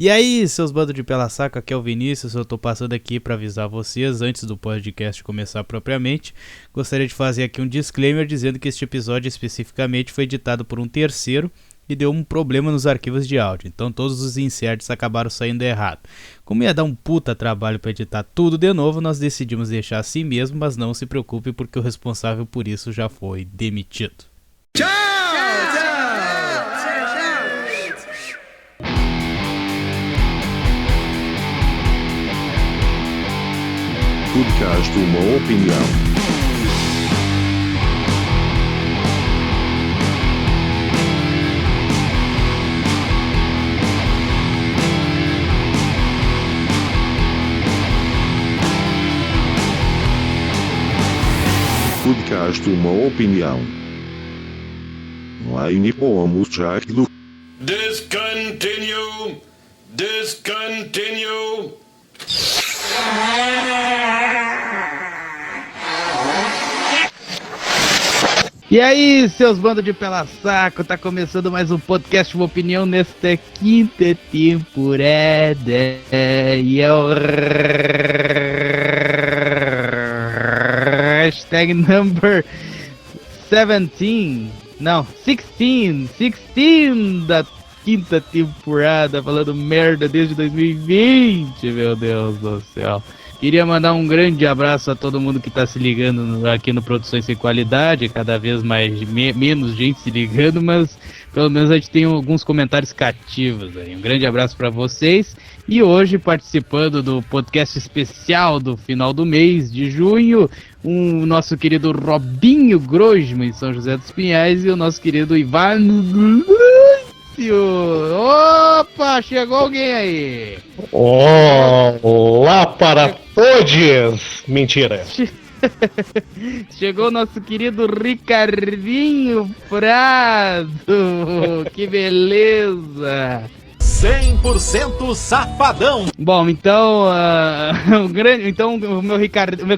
E aí, seus bandos de pela saca, aqui é o Vinícius, eu tô passando aqui pra avisar vocês, antes do podcast começar propriamente, gostaria de fazer aqui um disclaimer dizendo que este episódio especificamente foi editado por um terceiro e deu um problema nos arquivos de áudio, então todos os inserts acabaram saindo errado. Como ia dar um puta trabalho pra editar tudo de novo, nós decidimos deixar assim mesmo, mas não se preocupe porque o responsável por isso já foi demitido. Tchau! Podcast Uma Opinião. Podcast Uma Opinião. Line pomos do. Discontinue! E aí, seus bandos de pela saco, tá começando mais um podcast Uma Opinião nesta quinta temporada. E é o hashtag number 17, não, 16 da quinta temporada, falando merda desde 2020, meu Deus do céu. Queria mandar um grande abraço a todo mundo que tá se ligando aqui no Produções Sem Qualidade, cada vez menos gente se ligando, mas pelo menos a gente tem alguns comentários cativos aí. Um grande abraço para vocês. E hoje, participando do podcast especial do final do mês de junho, o nosso querido Robinho Grosman, em São José dos Pinhais, e o nosso querido Ivan Lúcio. Opa, chegou alguém aí. Olá para todos! Mentira! Chegou o nosso querido Ricardinho Prado. Que beleza! 100% safadão! Bom, então, o meu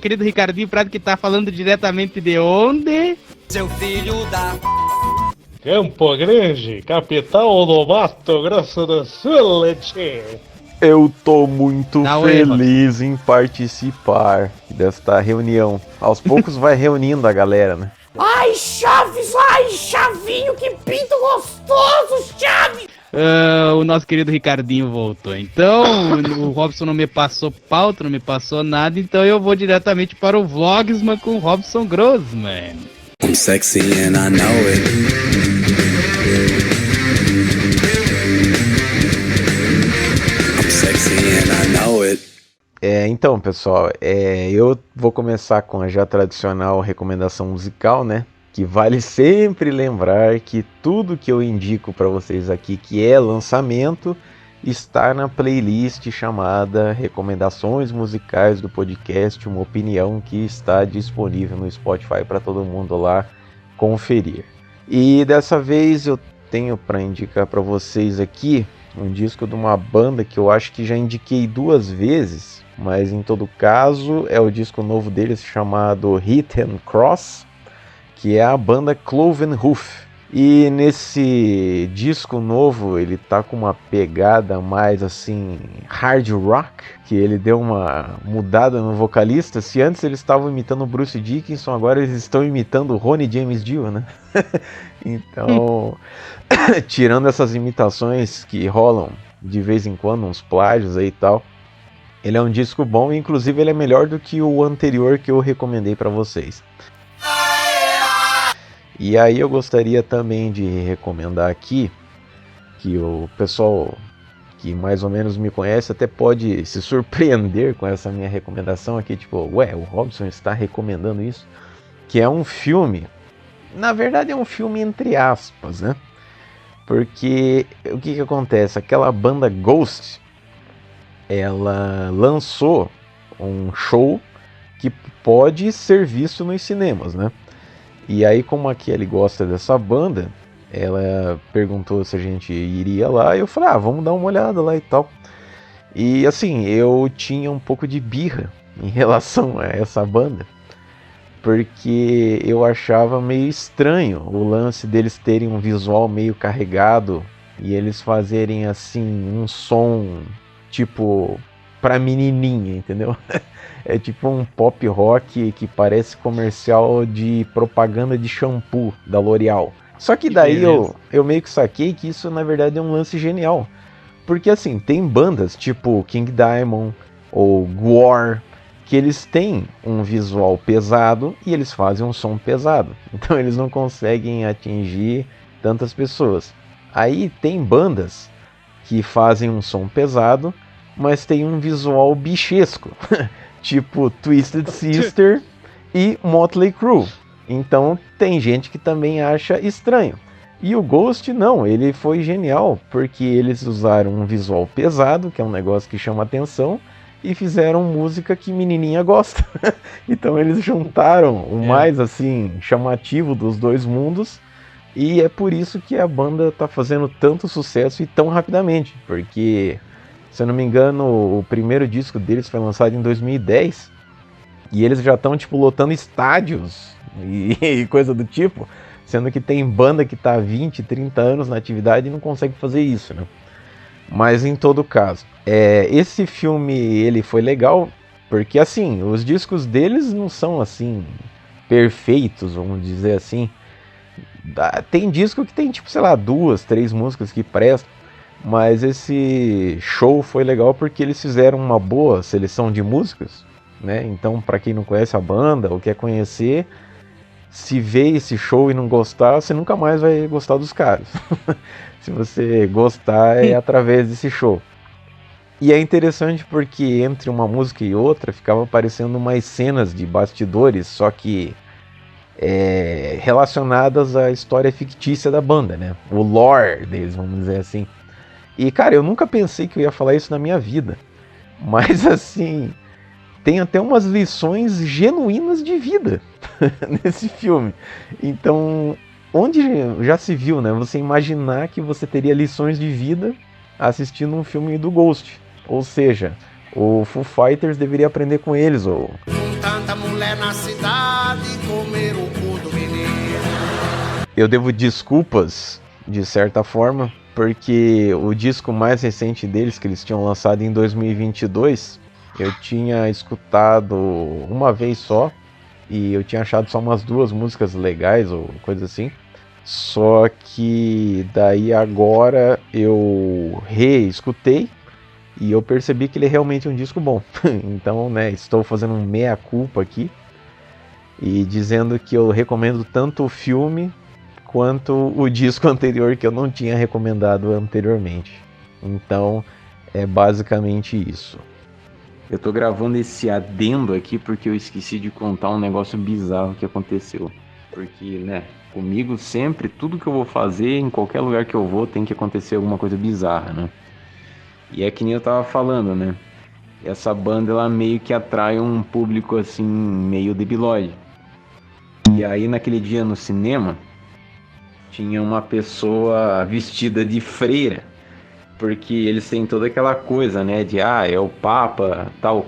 querido Ricardinho Prado, que tá falando diretamente de onde? Seu filho da... Campo Grande, capital do Mato Grosso do Sul, tchê. Eu tô muito Dá um feliz em participar desta reunião. Aos poucos vai reunindo a galera, né? Ai, Chaves! Ai, Chavinho, que pinto gostoso, Chaves! O nosso querido Ricardinho voltou. Então, o Robson não me passou pauta, não me passou nada, então eu vou diretamente para o Vlogsman com o Robson Grossman. I'm sexy and I know it. I'm sexy and I know it. Então, pessoal, eu vou começar com a já tradicional recomendação musical, né? Que vale sempre lembrar que tudo que eu indico para vocês aqui, que é lançamento, está na playlist chamada Recomendações Musicais do Podcast Uma Opinião, que está disponível no Spotify para todo mundo lá conferir. E dessa vez eu tenho para indicar para vocês aqui um disco de uma banda que eu acho que já indiquei 2 vezes, mas em todo caso é o disco novo deles chamado Hit and Cross, que é a banda Cloven Hoof. E nesse disco novo ele tá com uma pegada mais assim hard rock, que ele deu uma mudada no vocalista. Se antes eles estavam imitando o Bruce Dickinson, agora eles estão imitando o Ronnie James Dio, né? Então, tirando essas imitações que rolam de vez em quando, uns plágios aí e tal, ele é um disco bom e inclusive ele é melhor do que o anterior que eu recomendei para vocês. E aí eu gostaria também de recomendar aqui, que o pessoal que mais ou menos me conhece até pode se surpreender com essa minha recomendação aqui, tipo, ué, o Robson está recomendando isso? Que é um filme, na verdade é um filme entre aspas, né? Porque o que acontece? Aquela banda Ghost, ela lançou um show que pode ser visto nos cinemas, né? E aí, como a Kelly gosta dessa banda, ela perguntou se a gente iria lá, e eu falei, vamos dar uma olhada lá e tal. E assim, eu tinha um pouco de birra em relação a essa banda, porque eu achava meio estranho o lance deles terem um visual meio carregado e eles fazerem assim um som tipo pra menininha, entendeu? É tipo um pop rock que parece comercial de propaganda de shampoo da L'Oreal. Só que daí eu meio que saquei que isso na verdade é um lance genial. Porque assim, tem bandas tipo King Diamond ou Gwar que eles têm um visual pesado e eles fazem um som pesado. Então eles não conseguem atingir tantas pessoas. Aí tem bandas que fazem um som pesado, mas tem um visual bichesco. Tipo Twisted Sister e Motley Crue. Então tem gente que também acha estranho. E o Ghost não, ele foi genial, porque eles usaram um visual pesado, que é um negócio que chama atenção, e fizeram música que menininha gosta. Então eles juntaram o mais assim chamativo dos dois mundos, e é por isso que a banda tá fazendo tanto sucesso e tão rapidamente, porque, se eu não me engano, o primeiro disco deles foi lançado em 2010, e eles já estão tipo lotando estádios e coisa do tipo, sendo que tem banda que tá há 20, 30 anos na atividade e não consegue fazer isso, né? Mas em todo caso, esse filme ele foi legal, porque assim, os discos deles não são assim perfeitos, vamos dizer assim. Tem disco que tem tipo, sei lá, 2, 3 músicas que prestam, mas esse show foi legal porque eles fizeram uma boa seleção de músicas, né? Então, para quem não conhece a banda ou quer conhecer, se vê esse show e não gostar, você nunca mais vai gostar dos caras. Se você gostar, é através desse show. E é interessante porque entre uma música e outra ficava aparecendo umas cenas de bastidores, só que relacionadas à história fictícia da banda, né? O lore deles, vamos dizer assim. E cara, eu nunca pensei que eu ia falar isso na minha vida. Mas assim, tem até umas lições genuínas de vida nesse filme. Então, onde já se viu, né? Você imaginar que você teria lições de vida assistindo um filme do Ghost. Ou seja, o Foo Fighters deveria aprender com eles, ou... Com tanta mulher na cidade, comer o cu do menino. Eu devo desculpas, de certa forma, porque o disco mais recente deles, que eles tinham lançado em 2022, eu tinha escutado uma vez só, e eu tinha achado só umas 2 músicas legais, ou coisa assim. Só que daí agora eu reescutei, e eu percebi que ele é realmente um disco bom. Então, né, estou fazendo um meia-culpa aqui e dizendo que eu recomendo tanto o filme quanto o disco anterior que eu não tinha recomendado anteriormente. Então, é basicamente isso. Eu tô gravando esse adendo aqui porque eu esqueci de contar um negócio bizarro que aconteceu. Porque, né, comigo sempre, tudo que eu vou fazer, em qualquer lugar que eu vou, tem que acontecer alguma coisa bizarra, né? E é que nem eu tava falando, né? Essa banda, ela meio que atrai um público, assim, meio debilóide. E aí, naquele dia no cinema, tinha uma pessoa vestida de freira. Porque eles têm toda aquela coisa, né? De, é o Papa, tal,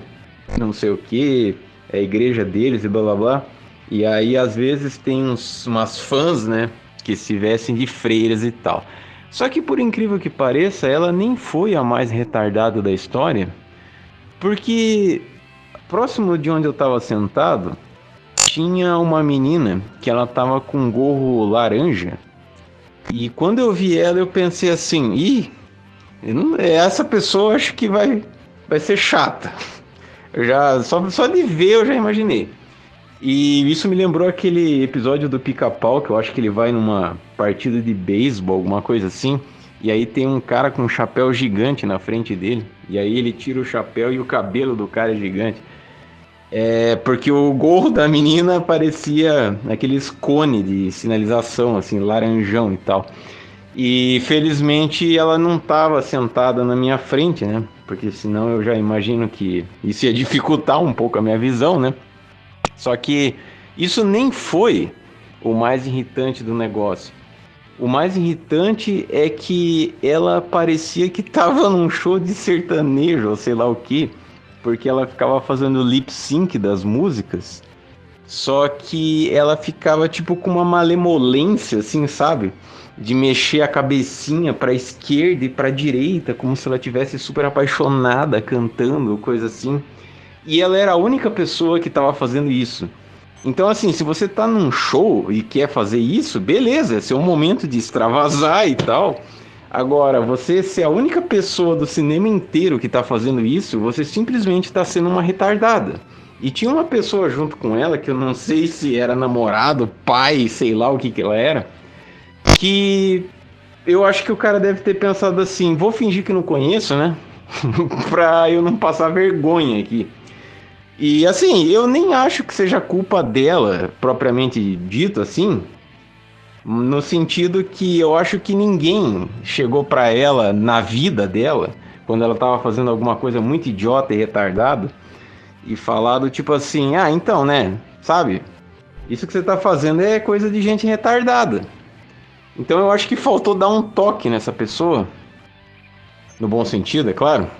não sei o que, é a igreja deles e blá blá blá. E aí, às vezes, tem umas fãs, né? Que se vestem de freiras e tal. Só que, por incrível que pareça, ela nem foi a mais retardada da história, porque próximo de onde eu estava sentado, tinha uma menina que ela estava com um gorro laranja, e quando eu vi ela, eu pensei assim, essa pessoa acho que vai ser chata. Só de ver eu já imaginei. E isso me lembrou aquele episódio do Pica-Pau, que eu acho que ele vai numa partida de beisebol, alguma coisa assim, e aí tem um cara com um chapéu gigante na frente dele, e aí ele tira o chapéu e o cabelo do cara é gigante. Porque o gorro da menina parecia aqueles cones de sinalização, assim, laranjão e tal. E felizmente ela não estava sentada na minha frente, né? Porque senão eu já imagino que isso ia dificultar um pouco a minha visão, né? Só que isso nem foi o mais irritante do negócio. O mais irritante é que ela parecia que estava num show de sertanejo, ou sei lá o que, porque ela ficava fazendo lip sync das músicas Só que ela ficava tipo com uma malemolência, assim, sabe? De mexer a cabecinha pra esquerda e pra direita, como se ela tivesse super apaixonada cantando, coisa assim. E ela era a única pessoa que tava fazendo isso. Então, assim, se você tá num show e quer fazer isso, beleza, esse é um momento de extravasar e tal. Agora, você ser a única pessoa do cinema inteiro que tá fazendo isso, você simplesmente tá sendo uma retardada. E tinha uma pessoa junto com ela, que eu não sei se era namorado, pai, sei lá o que ela era, que eu acho que o cara deve ter pensado assim, vou fingir que não conheço, né? Pra eu não passar vergonha aqui. E assim, eu nem acho que seja culpa dela, propriamente dito assim, no sentido que eu acho que ninguém chegou pra ela na vida dela, quando ela tava fazendo alguma coisa muito idiota e retardada, e falado tipo assim, ah, então, né, sabe? Isso que você tá fazendo é coisa de gente retardada. Então eu acho que faltou dar um toque nessa pessoa, no bom sentido, é claro.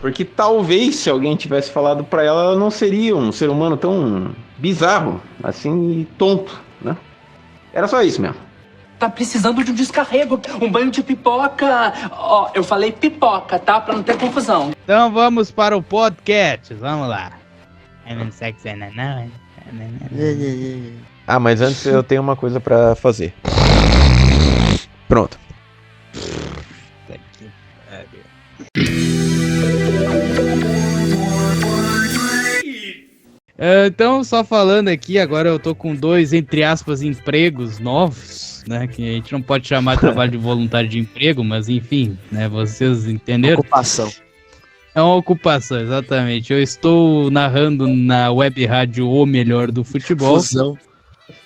Porque talvez se alguém tivesse falado pra ela, ela não seria um ser humano tão bizarro, assim, e tonto, né? Era só isso mesmo. Tá precisando de um descarrego, um banho de pipoca. Ó, eu falei pipoca, tá? Pra não ter confusão. Então vamos para o podcast, vamos lá. Ah, mas antes eu tenho uma coisa pra fazer. Pronto. Então, só falando aqui, agora eu tô com 2, entre aspas, empregos novos, né? Que a gente não pode chamar de trabalho de voluntário de emprego, mas enfim, né? Vocês entenderam? Ocupação. É uma ocupação, exatamente. Eu estou narrando na web rádio O Melhor do Futebol. Fusão.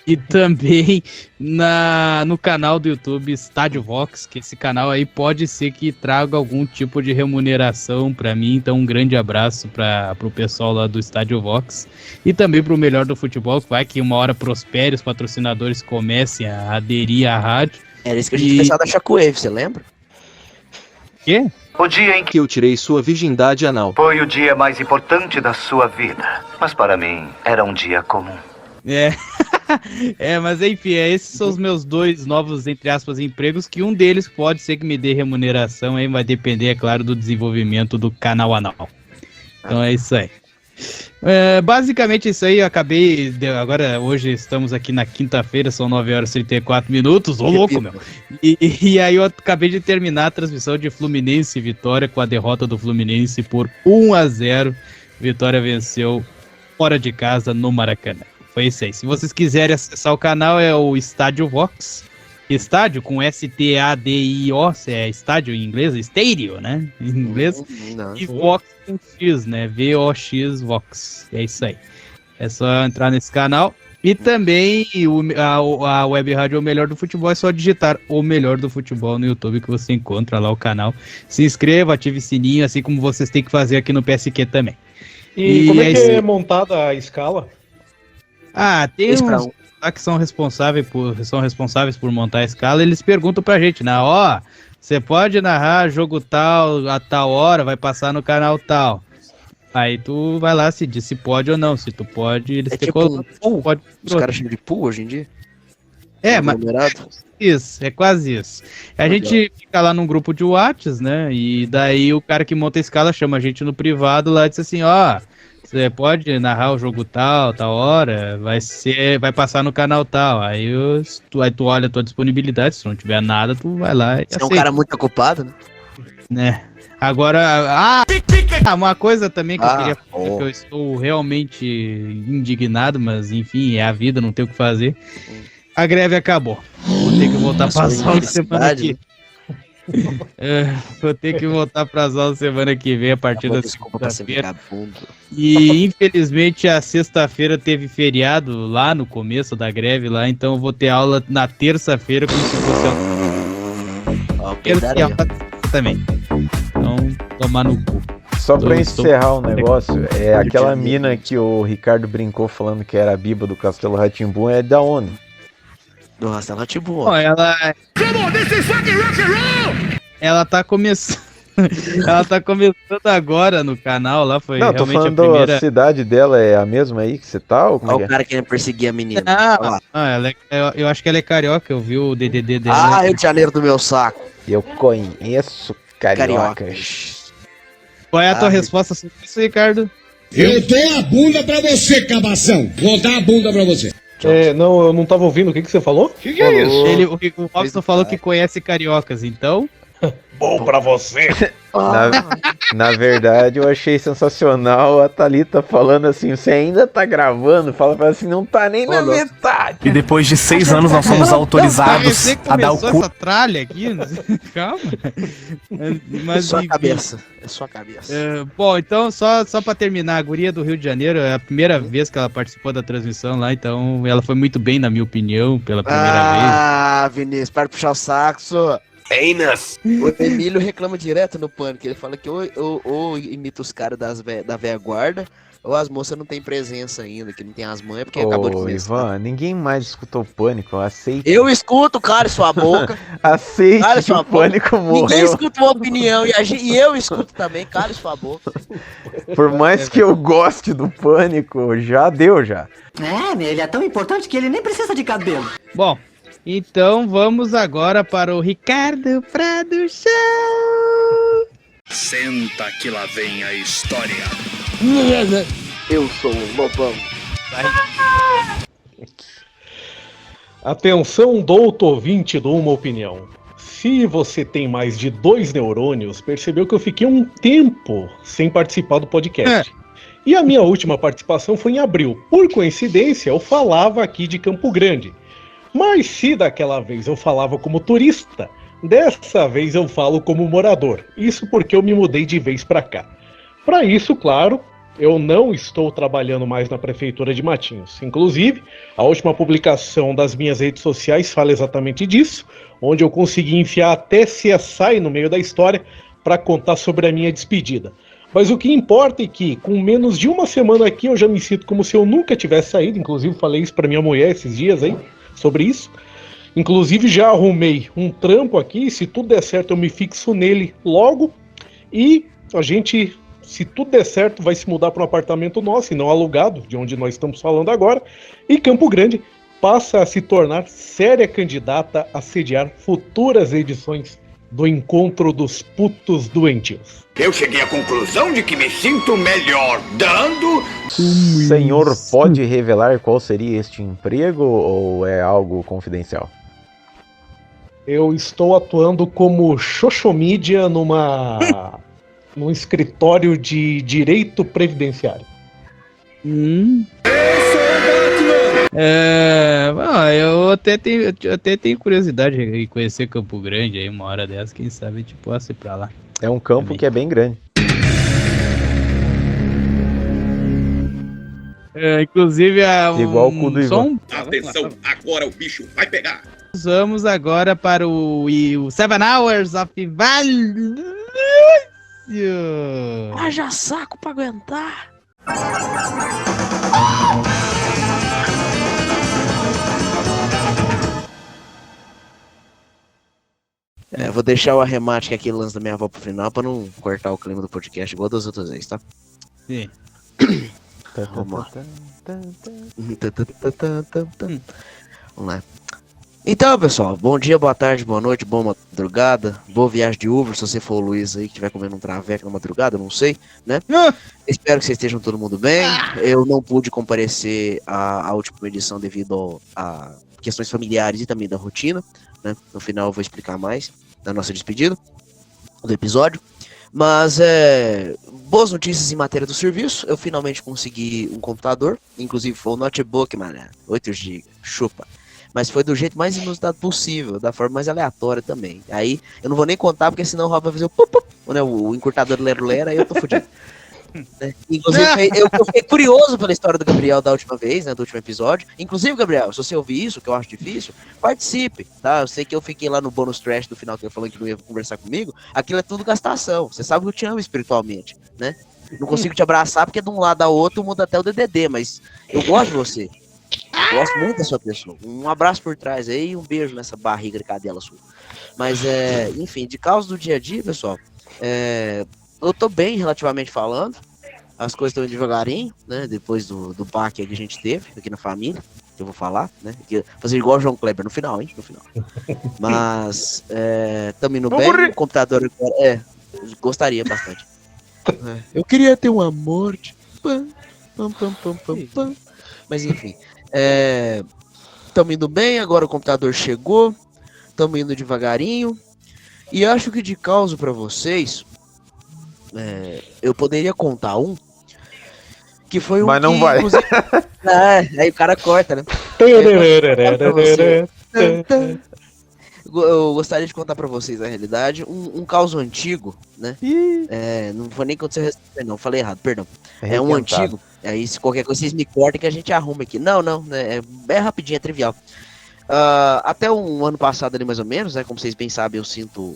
E também no canal do YouTube Estádio Vox, que esse canal aí pode ser que traga algum tipo de remuneração para mim. Então um grande abraço para o pessoal lá do Estádio Vox e também para o Melhor do Futebol, que vai que uma hora prospere, os patrocinadores comecem a aderir à rádio. Era isso que a gente pensava da Shockwave, você lembra? Quê? O dia em que eu tirei sua virgindade anal foi o dia mais importante da sua vida, mas para mim era um dia comum. Mas enfim, esses são os meus 2 novos, entre aspas, empregos, que um deles pode ser que me dê remuneração, aí vai depender, é claro, do desenvolvimento do canal anal. Então é isso aí. Basicamente isso aí, eu acabei, agora hoje estamos aqui na quinta-feira, são 9h34, ô louco, meu. E aí eu acabei de terminar a transmissão de Fluminense e Vitória, com a derrota do Fluminense por 1-0, Vitória venceu fora de casa no Maracanã. Foi isso aí. Se vocês quiserem acessar o canal, é o Estádio Vox. Estádio com S-T-A-D-I-O, é estádio em inglês, Stadio, né? Em inglês. E Vox com X, né? V-O-X Vox. É isso aí. É só entrar nesse canal. E também a web rádio O Melhor do Futebol, é só digitar O Melhor do Futebol no YouTube que você encontra lá o canal. Se inscreva, ative o sininho, assim como vocês têm que fazer aqui no PSQ também. E como é que é montada a escala? Tem uns lá que são responsáveis por montar a escala, eles perguntam pra gente, né? Ó, você pode narrar jogo tal, a tal hora, vai passar no canal tal. Aí tu vai lá se diz se pode ou não. Se tu pode, eles te colocam. Pode. Os caras chamam de pool hoje em dia? Mas isso, é quase isso. A gente fica lá num grupo de Whats, né? E daí o cara que monta a escala chama a gente no privado lá e diz assim, ó, você pode narrar o jogo tal hora, vai passar no canal tal. Aí tu olha a tua disponibilidade, se não tiver nada, tu vai lá e você é um cara muito ocupado, né? Agora, uma coisa também que eu queria falar, que eu estou realmente indignado, mas enfim, é a vida, não tem o que fazer. A greve acabou. Vou ter que voltar para as aulas semana aqui. Vou ter que voltar para as aulas semana que vem, a partir da segunda-feira. E infelizmente a sexta-feira teve feriado lá no começo da greve lá, então eu vou ter aula na terça-feira como se fosse também. Então, tomar no cu. Só pra encerrar o negócio, aquela mina que o Ricardo brincou falando que era a Biba do Castelo Rá-Tim-Bum, é da onde? Do Castelo Rá-Tim-Bum. Ela tá começando. Ela tá começando agora no canal lá, foi Não, tô realmente falando a primeira... a cidade dela é a mesma aí que você tá? Ou como Olha é o que é? cara querendo perseguir a menina. Olha lá. Ela eu acho que ela é carioca, eu vi o DDD dela. Ah, Rio de Janeiro do meu saco. Eu conheço cariocas. Qual é a tua Ah, resposta sobre isso, Ricardo? Eu dou a bunda pra você, cabação. Vou dar a bunda pra você. Não, eu não tava ouvindo. O que você falou? Que é isso? O Robson falou que conhece cariocas, então... Bom pra você. Na verdade, eu achei sensacional a Thalita falando assim, você ainda tá gravando? Fala assim, não tá nem na metade. E depois de 6 anos nós somos autorizados a dar o cu. Essa tralha aqui, calma. Mas, sua enfim. cabeça. É sua cabeça. Bom, então, só pra terminar, a guria do Rio de Janeiro, é a primeira vez que ela participou da transmissão lá, então ela foi muito bem, na minha opinião, pela primeira vez. Ah, Vinícius, para de puxar o saco, só. Apenas. O Emílio reclama direto no Pânico. Ele fala que ou imita os caras da velha guarda, ou as moças não tem presença ainda, que não tem as mães, porque acabou de começar. Ivan, ninguém mais escutou Pânico, aceite. Eu escuto, cara, sua boca. Aceite Cale que sua o Pânico boca. Ninguém morreu. escuta uma opinião, e eu escuto também, cale sua boca. Por mais que eu goste do Pânico, já deu já. Ele é tão importante que ele nem precisa de cabelo. Bom, então vamos agora para o Ricardo Prado Show! Senta que lá vem a história. Eu sou o Lobão. Atenção, doutor ouvinte do Uma Opinião. Se você tem mais de 2 neurônios, percebeu que eu fiquei um tempo sem participar do podcast. E a minha última participação foi em abril. Por coincidência, eu falava aqui de Campo Grande. Mas se daquela vez eu falava como turista, dessa vez eu falo como morador. Isso porque eu me mudei de vez pra cá. Para isso, claro, eu não estou trabalhando mais na prefeitura de Matinhos. Inclusive, a última publicação das minhas redes sociais fala exatamente disso, onde eu consegui enfiar até CSI no meio da história para contar sobre a minha despedida. Mas o que importa é que, com menos de uma semana aqui, eu já me sinto como se eu nunca tivesse saído. Inclusive, falei isso para minha mulher esses dias aí, sobre isso. Inclusive, já arrumei um trampo aqui. Se tudo der certo, eu me fixo nele logo. E a gente, se tudo der certo, vai se mudar para um apartamento nosso, e não alugado, de onde nós estamos falando agora. E Campo Grande passa a se tornar séria candidata a sediar futuras edições do Encontro dos Putos Doentios. Eu cheguei à conclusão de que me sinto melhor dando... O senhor pode revelar qual seria este emprego ou é algo confidencial? Eu estou atuando como xoxomídia num escritório de direito previdenciário. Eu até tenho curiosidade de conhecer Campo Grande aí, uma hora dessa, quem sabe a gente possa ir pra lá. É um campo que é bem grande. Inclusive, igual o cu do Ivan. Atenção, agora o bicho vai pegar. Vamos agora para o 7 Hours of Value. Haja saco pra aguentar. Vou deixar o arremate que é aquele lance da minha avó pro final pra não cortar o clima do podcast igual das outras vezes, tá? Sim. Vamos lá. Vamos lá. Então, pessoal, bom dia, boa tarde, boa noite, boa madrugada, boa viagem de Uber, se você for o Luiz aí que estiver comendo um traveco na madrugada, não sei, né? Espero que vocês estejam todo mundo bem. Eu não pude comparecer à última edição devido a questões familiares e também da rotina, né? No final eu vou explicar mais da nossa despedida do episódio. Mas boas notícias em matéria do serviço. Eu finalmente consegui um computador, inclusive foi um notebook, mano, 8 GB, chupa. Mas foi do jeito mais inusitado possível, da forma mais aleatória também. Aí eu não vou nem contar, porque senão o Rob vai fazer o encurtador lero-lero, aí eu tô fudido. Inclusive, eu fiquei curioso pela história do Gabriel da última vez, né, do último episódio. Inclusive, Gabriel, se você ouvir isso, que eu acho difícil, participe, tá? Eu sei que eu fiquei lá no bônus trash do final, que eu falei que não ia conversar comigo. Aquilo é tudo gastação. Você sabe que eu te amo espiritualmente, né? Não consigo te abraçar, porque de um lado ao outro muda até o DDD, mas eu gosto de você. Gosto muito da sua pessoa. Um abraço por trás aí e um beijo nessa barriga de cadela sua. Mas, enfim, de causa do dia a dia, pessoal, Eu tô bem, relativamente falando. As coisas estão indo devagarinho, né? Depois do baque que a gente teve aqui na família, que eu vou falar, né? Fazer igual o João Kleber no final, hein? No final. Mas, tamo indo bem. O computador, gostaria bastante. Eu queria ter uma morte. Mas enfim. Tamo indo bem, agora o computador chegou. Tamo indo devagarinho. E acho que de causa pra vocês, eu poderia contar um. Que foi um. Mas não vai. Aí o cara corta, né? Eu gostaria de contar pra vocês a realidade. Um caso antigo, né? Não foi nem quando você recebeu, não. Falei errado, perdão. É um antigo. Aí se qualquer coisa vocês me cortem que a gente arruma aqui. Não, né? É rapidinho, é trivial. Até um ano passado ali mais ou menos, né? Como vocês bem sabem, eu sinto.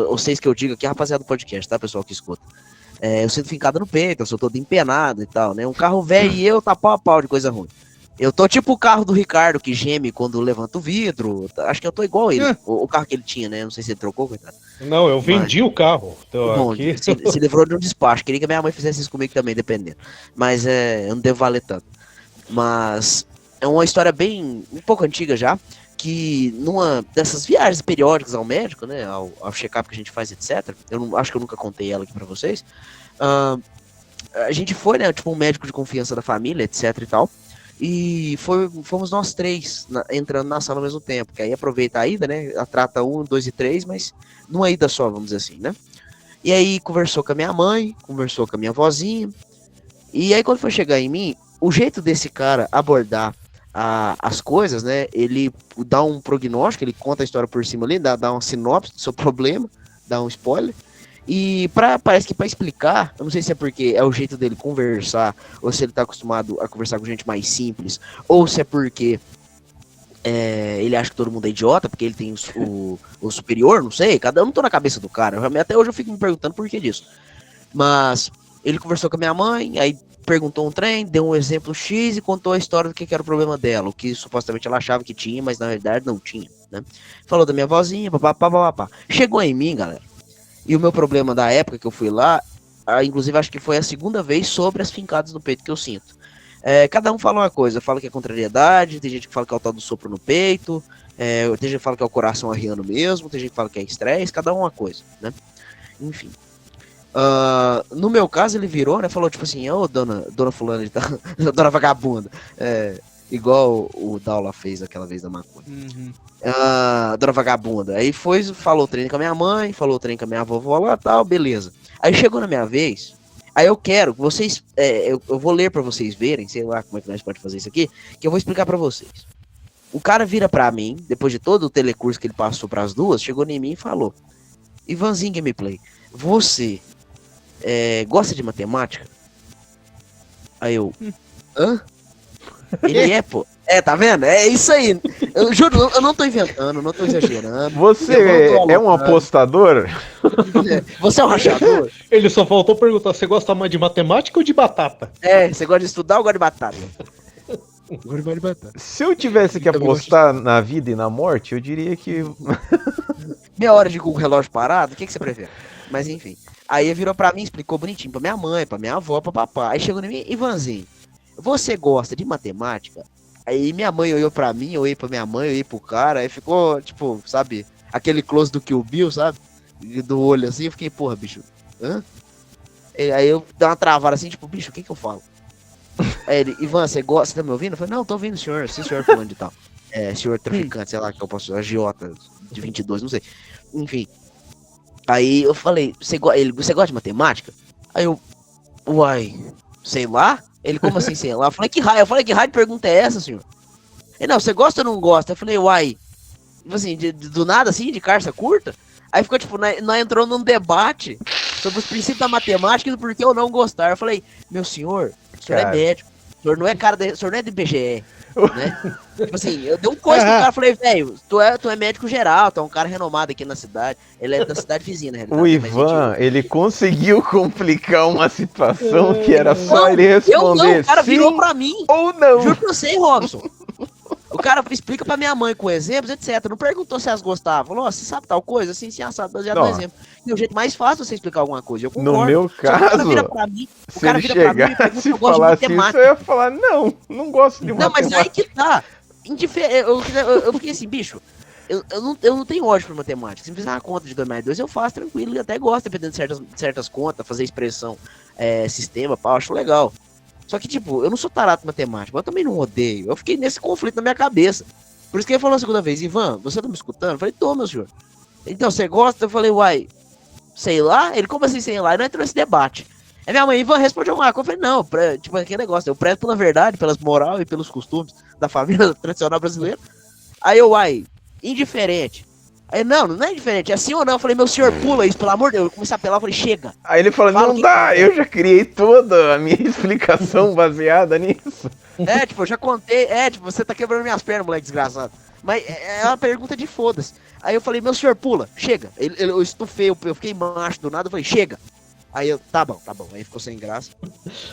Vocês que eu digo aqui, rapaziada do podcast, tá, pessoal que escuta? Eu sinto fincada no peito, eu sou todo empenado e tal, né? Um carro velho e eu tá pau a pau de coisa ruim. Eu tô tipo o carro do Ricardo que geme quando levanta o vidro. Acho que eu tô igual ele. O carro que ele tinha, né? Não sei se ele trocou, coitado. Não, eu vendi o carro. Bom, aqui. Se livrou de um despacho. Queria que a minha mãe fizesse isso comigo também, dependendo. Mas eu não devo valer tanto. Mas é uma história bem um pouco antiga já. Que numa dessas viagens periódicas ao médico, né? Ao check-up que a gente faz, etc. Acho que eu nunca contei ela aqui pra vocês. A gente foi, né? Tipo um médico de confiança da família, etc e tal. E fomos nós três entrando na sala ao mesmo tempo. Que aí aproveita a ida, né? Trata 1, 2 e 3, mas numa ida só, vamos dizer assim, né? E aí conversou com a minha mãe, conversou com a minha vozinha. E aí quando foi chegar em mim, o jeito desse cara abordar as coisas, né? Ele dá um prognóstico, ele conta a história por cima ali, dá uma sinopse do seu problema, dá um spoiler. E parece que para explicar, eu não sei se é porque é o jeito dele conversar, ou se ele tá acostumado a conversar com gente mais simples, ou se é porque ele acha que todo mundo é idiota, porque ele tem o superior, não sei, cada um tô na cabeça do cara. Até hoje eu fico me perguntando por que disso. Mas ele conversou com a minha mãe, aí perguntou um trem, deu um exemplo X e contou a história do que era o problema dela, o que supostamente ela achava que tinha, mas na verdade não tinha, né? Falou da minha vozinha, papapá. Chegou em mim, galera. E o meu problema da época que eu fui lá, inclusive acho que foi a segunda vez sobre as fincadas no peito que eu sinto. Cada um fala uma coisa, fala que é contrariedade, tem gente que fala que é o tal do sopro no peito, tem gente que fala que é o coração arriando mesmo, tem gente que fala que é estresse, cada um uma coisa, né? Enfim. No meu caso ele virou, né, falou tipo assim, dona fulana de tal, dona vagabunda, igual o Daula fez aquela vez da maconha. Dona vagabunda. Aí falou o treino com a minha mãe, falou o treino com a minha vovó lá, tal, beleza. Aí chegou na minha vez, aí eu quero que vocês, eu vou ler pra vocês verem, sei lá como é que nós pode fazer isso aqui, que eu vou explicar pra vocês. O cara vira pra mim, depois de todo o telecurso que ele passou pras duas, chegou em mim e falou: Ivanzinho Gameplay, você gosta de matemática? Aí eu, hã? Ele pô. Tá vendo? É isso aí. Eu juro, eu não tô inventando, não tô exagerando. Você é um apostador? Você é um rachador? Ele só faltou perguntar, você gosta mais de matemática ou de batata? Você gosta de estudar ou gosta de batata? Gosto de batata. Se eu tivesse que apostar na vida e na morte, eu diria que... Meia hora de com o relógio parado, o que você prefere? Mas enfim. Aí ele virou pra mim, explicou bonitinho, pra minha mãe, pra minha avó, pra papai. Aí chegou em mim, Ivanzinho, você gosta de matemática? Aí minha mãe olhou pra mim, eu olhei pra minha mãe, eu olhei pro cara, aí ficou, tipo, sabe, aquele close do Kill Bill, sabe? Do olho assim, eu fiquei, porra, bicho, hã? Aí eu dei uma travada assim, tipo, bicho, o que eu falo? Aí ele, Ivan, você gosta, você tá me ouvindo? Eu falei, não, tô ouvindo, senhor, senhor fulano de tal. Senhor traficante, sei lá, que eu posso, agiota de 22, não sei. Enfim. Aí eu falei, você gosta de matemática? Aí eu, uai, sei lá? Ele, como assim, sei lá? Eu falei, que raio de pergunta é essa, senhor? Ele, não, você gosta ou não gosta? Eu falei, uai, assim, do nada, assim, de carça curta? Aí ficou, tipo, nós entrou num debate sobre os princípios da matemática e do porquê eu não gostar. Eu falei, meu senhor, o senhor é médico, o senhor não é o senhor não é do IBGE, né? Tipo assim, eu dei um coisa pro cara, falei, velho, tu é médico geral, tu é um cara renomado aqui na cidade. Ele é da cidade vizinha, na realidade. O Ivan, ele conseguiu complicar uma situação que era só ele responder o cara sim virou pra mim. Ou não. Juro pra você, Robson. O cara explica pra minha mãe com exemplos, etc. Não perguntou se elas gostavam. Falou, você sabe tal coisa? Assim, assado, baseado no exemplo. E o jeito mais fácil de você explicar alguma coisa. Eu concordo. No meu caso, se ele chegasse e falasse isso, eu ia falar, não gosto de matemática. Não, mas aí que tá. Eu fiquei assim, bicho, eu não tenho ódio por matemática. Se me fizer uma conta de 2 mais 2, eu faço tranquilo e até gosto, dependendo de certas contas, fazer expressão, sistema, pau, acho legal. Só que, tipo, eu não sou tarado em matemática, mas eu também não odeio. Eu fiquei nesse conflito na minha cabeça. Por isso que ele falou a segunda vez, Ivan, você tá me escutando? Eu falei, tô, meu senhor. Então, você gosta? Eu falei, uai, sei lá? Ele, como assim, sei lá? E não entrou nesse debate. Aí minha mãe, Ivan, respondeu alguma coisa. Eu falei, não, tipo, aquele negócio, eu prezo pela verdade, pelas moral e pelos costumes da família tradicional brasileira. Aí eu, uai, indiferente. Aí, não é indiferente, é sim ou não? Eu falei, meu senhor, pula isso, pelo amor de Deus. Eu comecei a apelar, eu falei, chega. Aí ele falou, não dá, eu já criei toda a minha explicação baseada nisso. Tipo, eu já contei, tipo, você tá quebrando minhas pernas, moleque desgraçado. Mas é uma pergunta de foda-se. Aí eu falei, meu senhor, pula, chega. Eu estufei, eu fiquei macho do nada, eu falei, chega. Aí eu, tá bom. Aí ficou sem graça.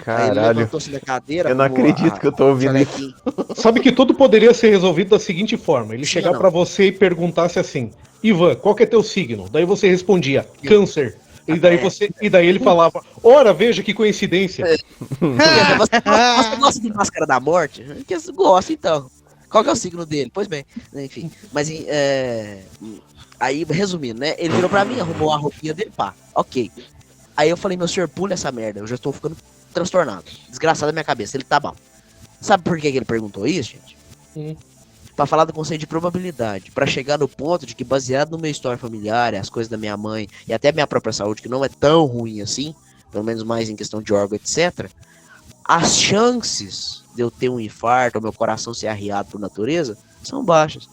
Caralho. Aí ele levantou-se da cadeira. Eu não acredito que eu tô ouvindo isso. Sabe que tudo poderia ser resolvido da seguinte forma. Ele chegar pra você e perguntasse assim, Ivan, qual que é teu signo? Daí você respondia, câncer. E daí ele falava, ora, veja que coincidência. Você gosta de Máscara da Morte? Que gosta, então. Qual que é o signo dele? Pois bem, enfim. Mas aí, resumindo, né? Ele virou pra mim, arrumou a roupinha dele, pá, ok. Aí eu falei, meu senhor, pula essa merda, eu já estou ficando transtornado. Desgraçado na minha cabeça. Ele, tá bom. Sabe por que ele perguntou isso, gente? Pra falar do conceito de probabilidade. Pra chegar no ponto de que, baseado no meu história familiar, as coisas da minha mãe e até minha própria saúde, que não é tão ruim assim, pelo menos mais em questão de órgão, etc., as chances de eu ter um infarto ou meu coração ser arriado por natureza são baixas.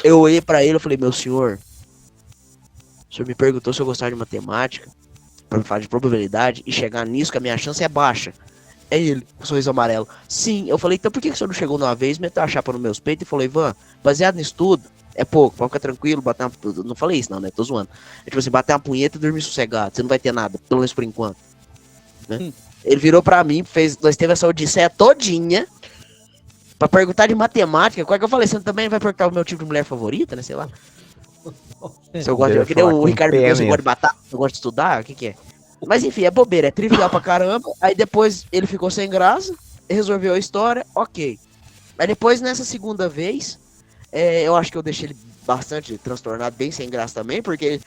Eu olhei pra ele e falei, meu senhor, o senhor me perguntou se eu gostava de matemática, pra falar de probabilidade, e chegar nisso que a minha chance é baixa. É ele, com um sorriso amarelo. Sim, eu falei, então por que o senhor não chegou uma vez, meteu a chapa nos meus peitos e falou, Ivan, baseado nisso tudo, é pouco, pode ficar tranquilo, bater uma... Não falei isso não, né, tô zoando. É tipo assim, bater uma punheta e dormir sossegado, você não vai ter nada, pelo menos por enquanto. Né? Ele virou pra mim, nós teve essa odisseia todinha, pra perguntar de matemática, qual é que eu falei, você também vai perguntar o meu tipo de mulher favorita, né, sei lá. Se eu gosto de... O Ricardo me gosta de batata, eu gosto de estudar, o que é? Mas enfim, é bobeira, é trivial pra caramba. Aí depois ele ficou sem graça, resolveu a história, ok. Aí depois, nessa segunda vez, eu acho que eu deixei ele bastante transtornado, bem sem graça também, porque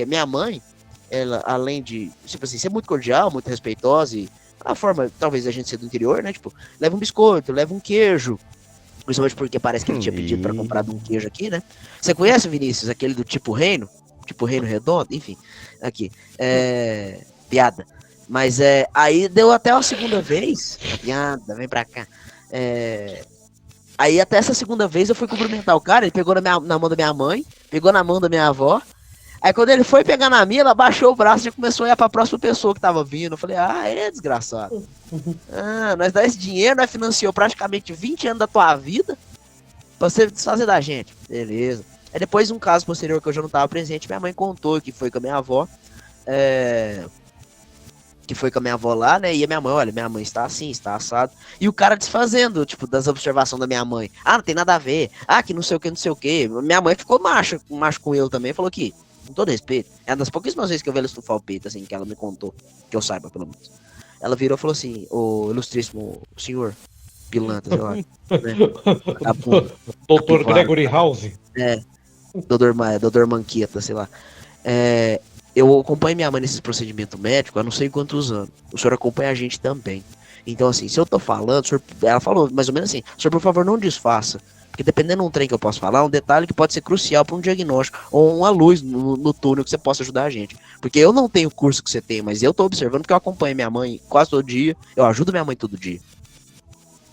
minha mãe, ela, além de, tipo assim, ser muito cordial, muito respeitosa, e a forma, talvez, a gente ser do interior, né, tipo, leva um biscoito, leva um queijo, principalmente porque parece que ele tinha pedido pra comprar um queijo aqui, né. Você conhece, Vinícius, aquele do tipo reino redondo, enfim, aqui, piada. Mas aí deu até a segunda vez. Piada, vem pra cá. Aí até essa segunda vez eu fui cumprimentar o cara. Ele pegou na mão da minha mãe, pegou na mão da minha avó. Aí quando ele foi pegar na minha, ela baixou o braço e começou a ir pra próxima pessoa que tava vindo. Eu falei, desgraçado. Nós dá esse dinheiro, nós financiou praticamente 20 anos da tua vida pra você desfazer da gente. Beleza. Aí depois, um caso posterior que eu já não tava presente, minha mãe contou que foi com a minha avó. Que foi com a minha avó lá, né? E a minha mãe, olha, minha mãe está assim, está assado. E o cara desfazendo, tipo, das observações da minha mãe. Não tem nada a ver. Que não sei o que, não sei o que. Minha mãe ficou macho com ele também. Falou que, com todo respeito, é uma das pouquíssimas vezes que eu vi ela estufar o peito, assim, que ela me contou. Que eu saiba, pelo menos. Ela virou e falou assim, o ilustríssimo senhor pilantra, sei lá. Né? Doutor Gregory House. Doutor Manqueta, sei lá. Eu acompanho minha mãe nesses procedimentos médicos há não sei quantos anos. O senhor acompanha a gente também. Então, assim, se eu tô falando, ela falou mais ou menos assim, senhor, por favor, não desfaça. Porque dependendo de um trem que eu posso falar, um detalhe que pode ser crucial para um diagnóstico, ou uma luz no túnel que você possa ajudar a gente. Porque eu não tenho o curso que você tem, mas eu tô observando porque eu acompanho minha mãe quase todo dia, eu ajudo minha mãe todo dia.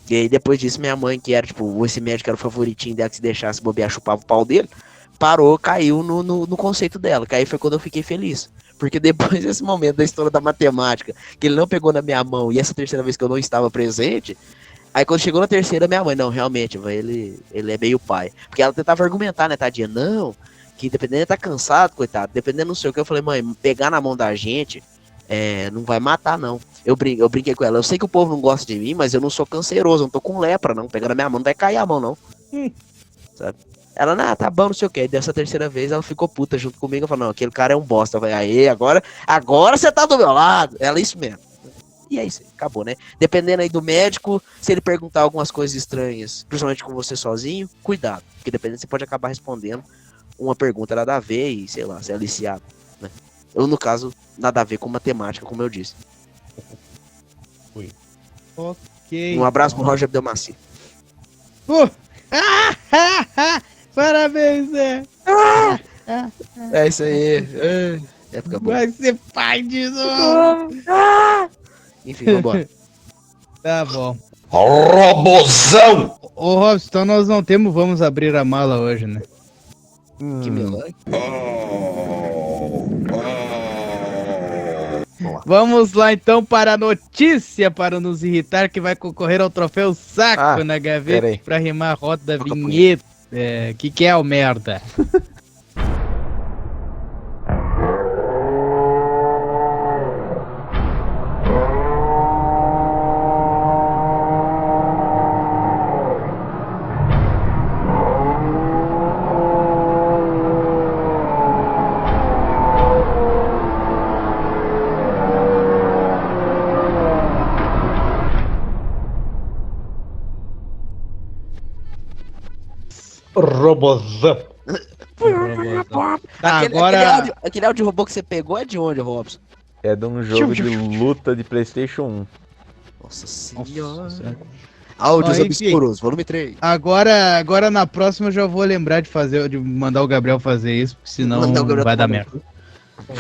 E aí, depois disso, minha mãe, que era, tipo, esse médico era o favoritinho dela, que se deixasse bobear, chupava o pau dele, parou, caiu no conceito dela, que aí foi quando eu fiquei feliz. Porque depois desse momento da história da matemática, que ele não pegou na minha mão, e essa terceira vez que eu não estava presente, aí quando chegou na terceira, minha mãe, não, realmente, ele é meio pai. Porque ela tentava argumentar, né, tadinha, não, que dependendo de tá cansado, coitado, dependendo não sei o que, eu falei, mãe, pegar na mão da gente, não vai matar, não. Eu brinquei com ela, eu sei que o povo não gosta de mim, mas eu não sou canceroso, eu não tô com lepra, não, pegando na minha mão, não vai cair a mão, não. Sabe? Ela, tá bom, não sei o que. Dessa terceira vez ela ficou puta junto comigo. Eu falei, não, aquele cara é um bosta. Eu falei, aí, agora você tá do meu lado. Ela, isso mesmo. E é isso aí, acabou, né? Dependendo aí do médico, se ele perguntar algumas coisas estranhas, principalmente com você sozinho, cuidado. Porque dependendo, você pode acabar respondendo uma pergunta nada a ver e, sei lá, ser aliciado, né? Eu, no caso, nada a ver com matemática, como eu disse. Ok. Um abraço pro Roger Abdelmaci. Parabéns, Zé. É isso aí. Época boa. Vai ser pai de novo. Enfim, vambora. Tá bom. Robozão! Ô, Robson, então nós não temos Vamos Abrir a Mala hoje, né? Que milagre. Vamos lá então para a notícia para nos irritar que vai concorrer ao troféu saco na gaveta para rimar a roda da vinheta. Que é o merda? Robozão. Aquele áudio robô que você pegou é de onde, Robson? É de um jogo de luta de PlayStation 1. Nossa senhora. Áudios obscuros, volume 3. Agora na próxima eu já vou lembrar de mandar o Gabriel fazer isso, porque senão vai dar merda.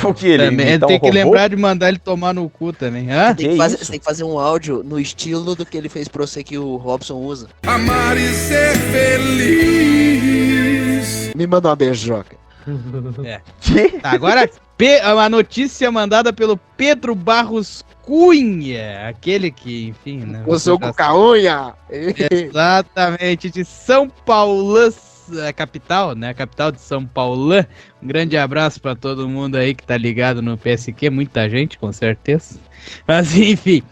Porque ele tem que lembrar de mandar ele tomar no cu também. Você tem que fazer um áudio no estilo do que ele fez pra você que o Robson usa. Amar e ser feliz. Me manda uma beijoca. Tá, agora a notícia mandada pelo Pedro Barros Cunha, aquele que, enfim, né? O seu cuca-unha! Exatamente, de São Paulo, a capital, né? A capital de São Paulo. Um grande abraço pra todo mundo aí que tá ligado no PSQ, muita gente, com certeza. Mas enfim,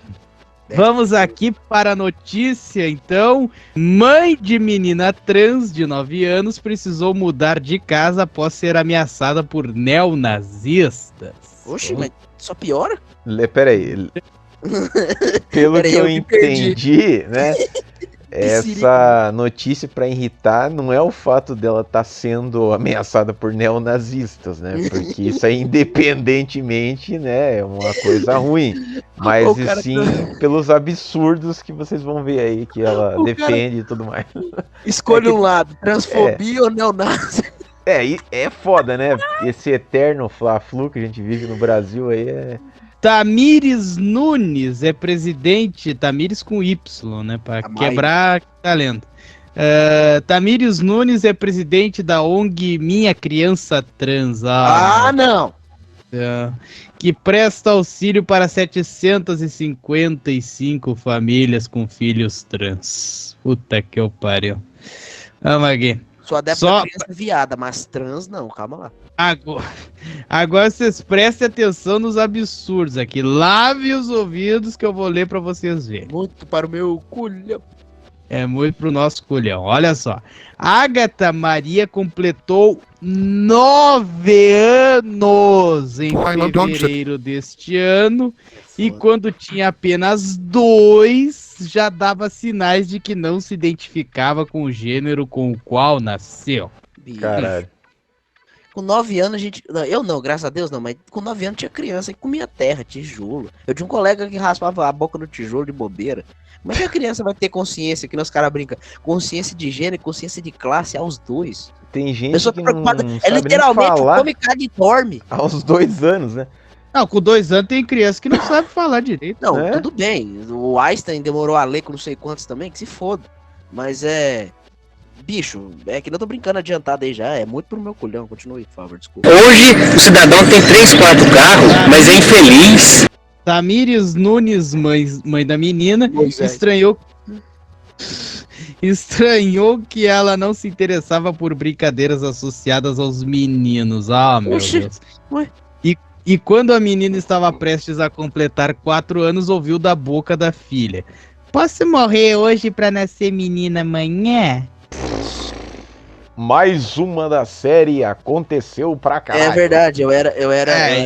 vamos aqui para a notícia, então. Mãe de menina trans de 9 anos precisou mudar de casa após ser ameaçada por neonazistas. Oxe, mas só piora? Peraí. Pelo que eu entendi, né? Essa notícia pra irritar não é o fato dela estar sendo ameaçada por neonazistas, né? Porque isso aí, independentemente, né, é uma coisa ruim. Mas sim pelos absurdos que vocês vão ver aí, que ela defende e tudo mais. Escolha um lado, transfobia ou neonazi. É foda, né? Esse eterno fla-flu que a gente vive no Brasil aí é... Tamires Nunes é presidente, Tamires com Y, né, para quebrar talento. Tamires Nunes é presidente da ONG Minha Criança Trans. Não! Que presta auxílio para 755 famílias com filhos trans. Puta que eu pariu. Vamos aqui. Sou adepto da criança viada, mas trans não, calma lá. Agora vocês prestem atenção nos absurdos aqui. Lave os ouvidos que eu vou ler pra vocês verem. Muito para o meu culhão. É muito pro nosso culhão. Olha só. Agatha Maria completou 9 anos em fevereiro deste ano. E quando tinha apenas 2, já dava sinais de que não se identificava com o gênero com o qual nasceu. Caralho. Com 9 anos a gente... Eu não, graças a Deus não, mas com 9 anos tinha criança que comia terra, tijolo. Eu tinha um colega que raspava a boca no tijolo de bobeira. Como é que a criança vai ter consciência, que os caras brincam? Consciência de gênero e consciência de classe aos 2. Tem gente que não é literalmente come, caga e dorme. Aos 2 anos, né? Não, com 2 anos tem criança que não sabe falar direito. Não, tudo bem. O Einstein demorou a ler com não sei quantos também, que se foda. Mas bicho, é que eu tô brincando adiantado aí já, é muito pro meu culhão. Continue, por favor, desculpa. Hoje o cidadão tem 3, 4 carros, mas é infeliz. Tamires Nunes, mãe da menina, estranhou que ela não se interessava por brincadeiras associadas aos meninos. Meu Deus. E quando a menina estava prestes a completar 4 anos, ouviu da boca da filha: "Posso morrer hoje pra nascer menina amanhã?" Mais uma da série aconteceu pra caralho. É verdade, eu era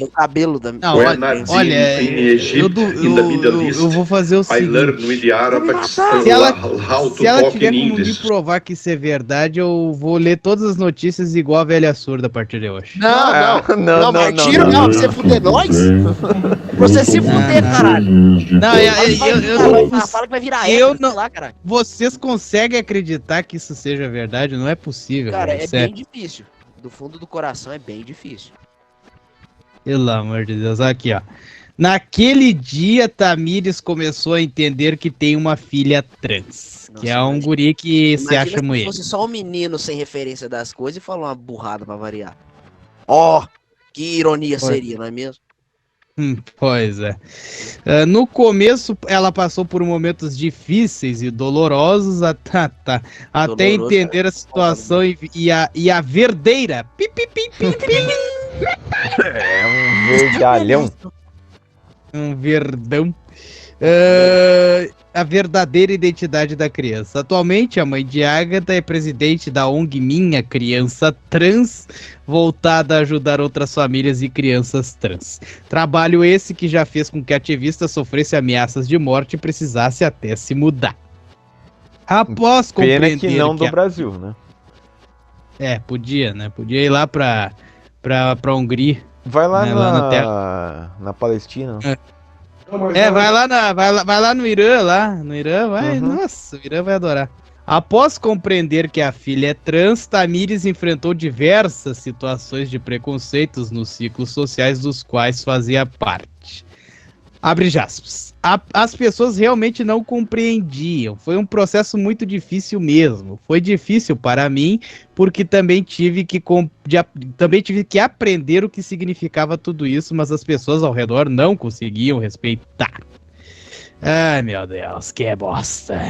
o cabelo da Não, olha, eu vou fazer o seguinte. Se ela tiver como me provar que isso é verdade, eu vou ler todas as notícias igual a velha surda a partir de hoje. Não, Martiro, não, você fuder nós? Você se fuder, caralho. Não, fala que vai virar lá, caralho. Vocês conseguem acreditar que isso seja verdade? Não é possível. Cara, é bem difícil. Do fundo do coração é bem difícil. Pelo amor de Deus, aqui ó. Naquele dia, Tamires começou a entender que tem uma filha trans. Nossa, que é um guri que se acha mulher. Se fosse só um menino sem referência das coisas e falou uma burrada pra variar. Ó, que ironia seria, não é mesmo? Pois é. No começo, ela passou por momentos difíceis e dolorosos até entender a situação e a verdadeira. É um verdalhão. Um verdão. A verdadeira identidade da criança. Atualmente, a mãe de Agatha é presidente da ONG Minha Criança Trans, voltada a ajudar outras famílias e crianças trans. Trabalho esse que já fez com que a ativista sofresse ameaças de morte e precisasse até se mudar. Após compreender... Pena que não do Brasil, né? Podia, né? Podia ir lá pra Hungria. Vai lá na Palestina. Vai lá no Irã, vai. Nossa, o Irã vai adorar. Após compreender que a filha é trans, Tamires enfrentou diversas situações de preconceitos nos ciclos sociais dos quais fazia parte. Abre aspas. As pessoas realmente não compreendiam. Foi um processo muito difícil mesmo. Foi difícil para mim, porque também tive que aprender o que significava tudo isso, mas as pessoas ao redor não conseguiam respeitar. Ai, meu Deus, que bosta.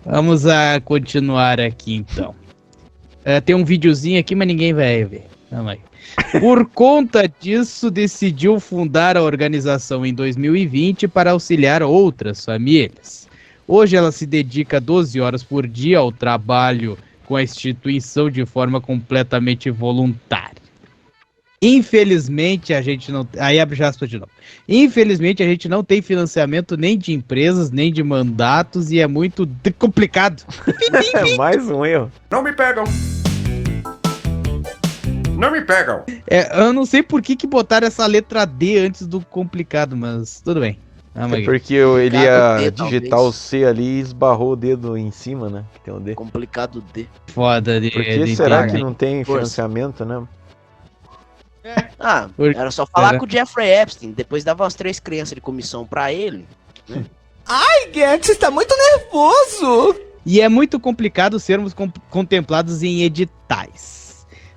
Vamos a continuar aqui, então. Tem um videozinho aqui, mas ninguém vai ver. Vamos aí. Por conta disso, decidiu fundar a organização em 2020 para auxiliar outras famílias. Hoje ela se dedica 12 horas por dia ao trabalho com a instituição de forma completamente voluntária. Infelizmente, a gente não... Aí abre aspas de novo. Infelizmente, a gente não tem financiamento nem de empresas, nem de mandatos e é muito complicado. Mais um erro. Não me pegam. Não me pegam. Eu não sei por que botaram essa letra D antes do complicado, mas tudo bem. Porque ele ia digitar o C ali e esbarrou o dedo em cima, né? Que tem o D. Complicado D. Foda. Por que será que não tem financiamento, né? Era só falar com o Jeffrey Epstein. Depois dava umas 3 crianças de comissão pra ele. Né? Ai, Guedes, você tá muito nervoso. E é muito complicado sermos contemplados em editais.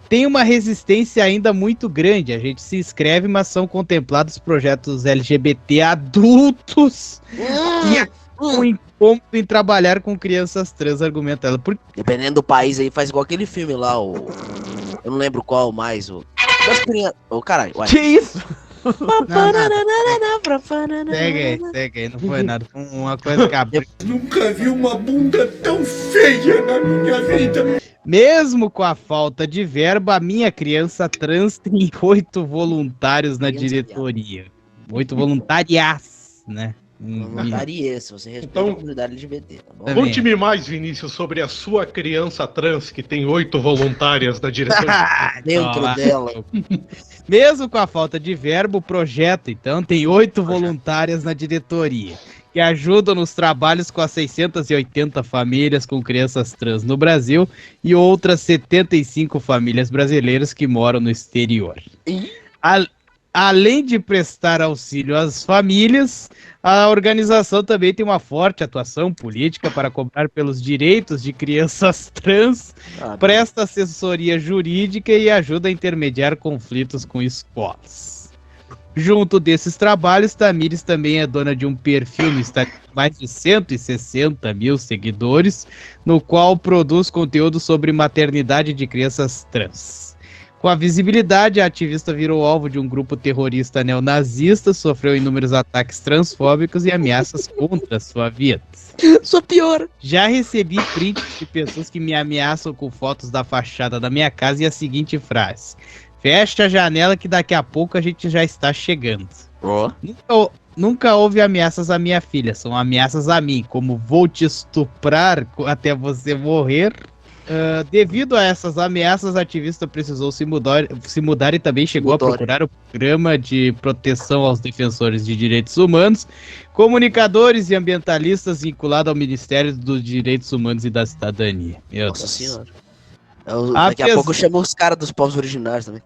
Tem uma resistência ainda muito grande. A gente se inscreve, mas são contemplados projetos LGBT adultos e um incômodo em trabalhar com crianças trans, argumenta ela. Dependendo do país aí, faz igual aquele filme lá, eu não lembro qual mais. Caralho, uai. Que isso? Segue aí, não foi nada. Foi uma coisa que abriu. Nunca vi uma bunda tão feia na minha vida. Mesmo com a falta de verba, a Minha Criança Trans tem 8 voluntários na diretoria. 8 voluntarias, né? Voluntarias, se você respeita a comunidade LGBT, tá bom? Conte-me mais, Vinícius, sobre a sua criança trans que tem 8 voluntárias na diretoria. Dentro dela. Mesmo com a falta de verba, o projeto, então, tem 8 voluntárias na diretoria, que ajudam nos trabalhos com as 680 famílias com crianças trans no Brasil e outras 75 famílias brasileiras que moram no exterior. Além de prestar auxílio às famílias, a organização também tem uma forte atuação política para cobrar pelos direitos de crianças trans, presta assessoria jurídica e ajuda a intermediar conflitos com escolas. Junto desses trabalhos, Tamires também é dona de um perfil no Instagram com mais de 160 mil seguidores, no qual produz conteúdo sobre maternidade de crianças trans. Com a visibilidade, a ativista virou alvo de um grupo terrorista neonazista, sofreu inúmeros ataques transfóbicos e ameaças contra a sua vida. Sou pior. Já recebi prints de pessoas que me ameaçam com fotos da fachada da minha casa e a seguinte frase: fecha a janela que daqui a pouco a gente já está chegando. Nunca houve ameaças à minha filha, são ameaças a mim, como vou te estuprar até você morrer. Devido a essas ameaças, a ativista precisou se mudar e também chegou a procurar o programa de proteção aos defensores de direitos humanos, comunicadores e ambientalistas vinculado ao Ministério dos Direitos Humanos e da Cidadania. Nossa senhora. Daqui a pouco eu chamo os caras dos povos originários também.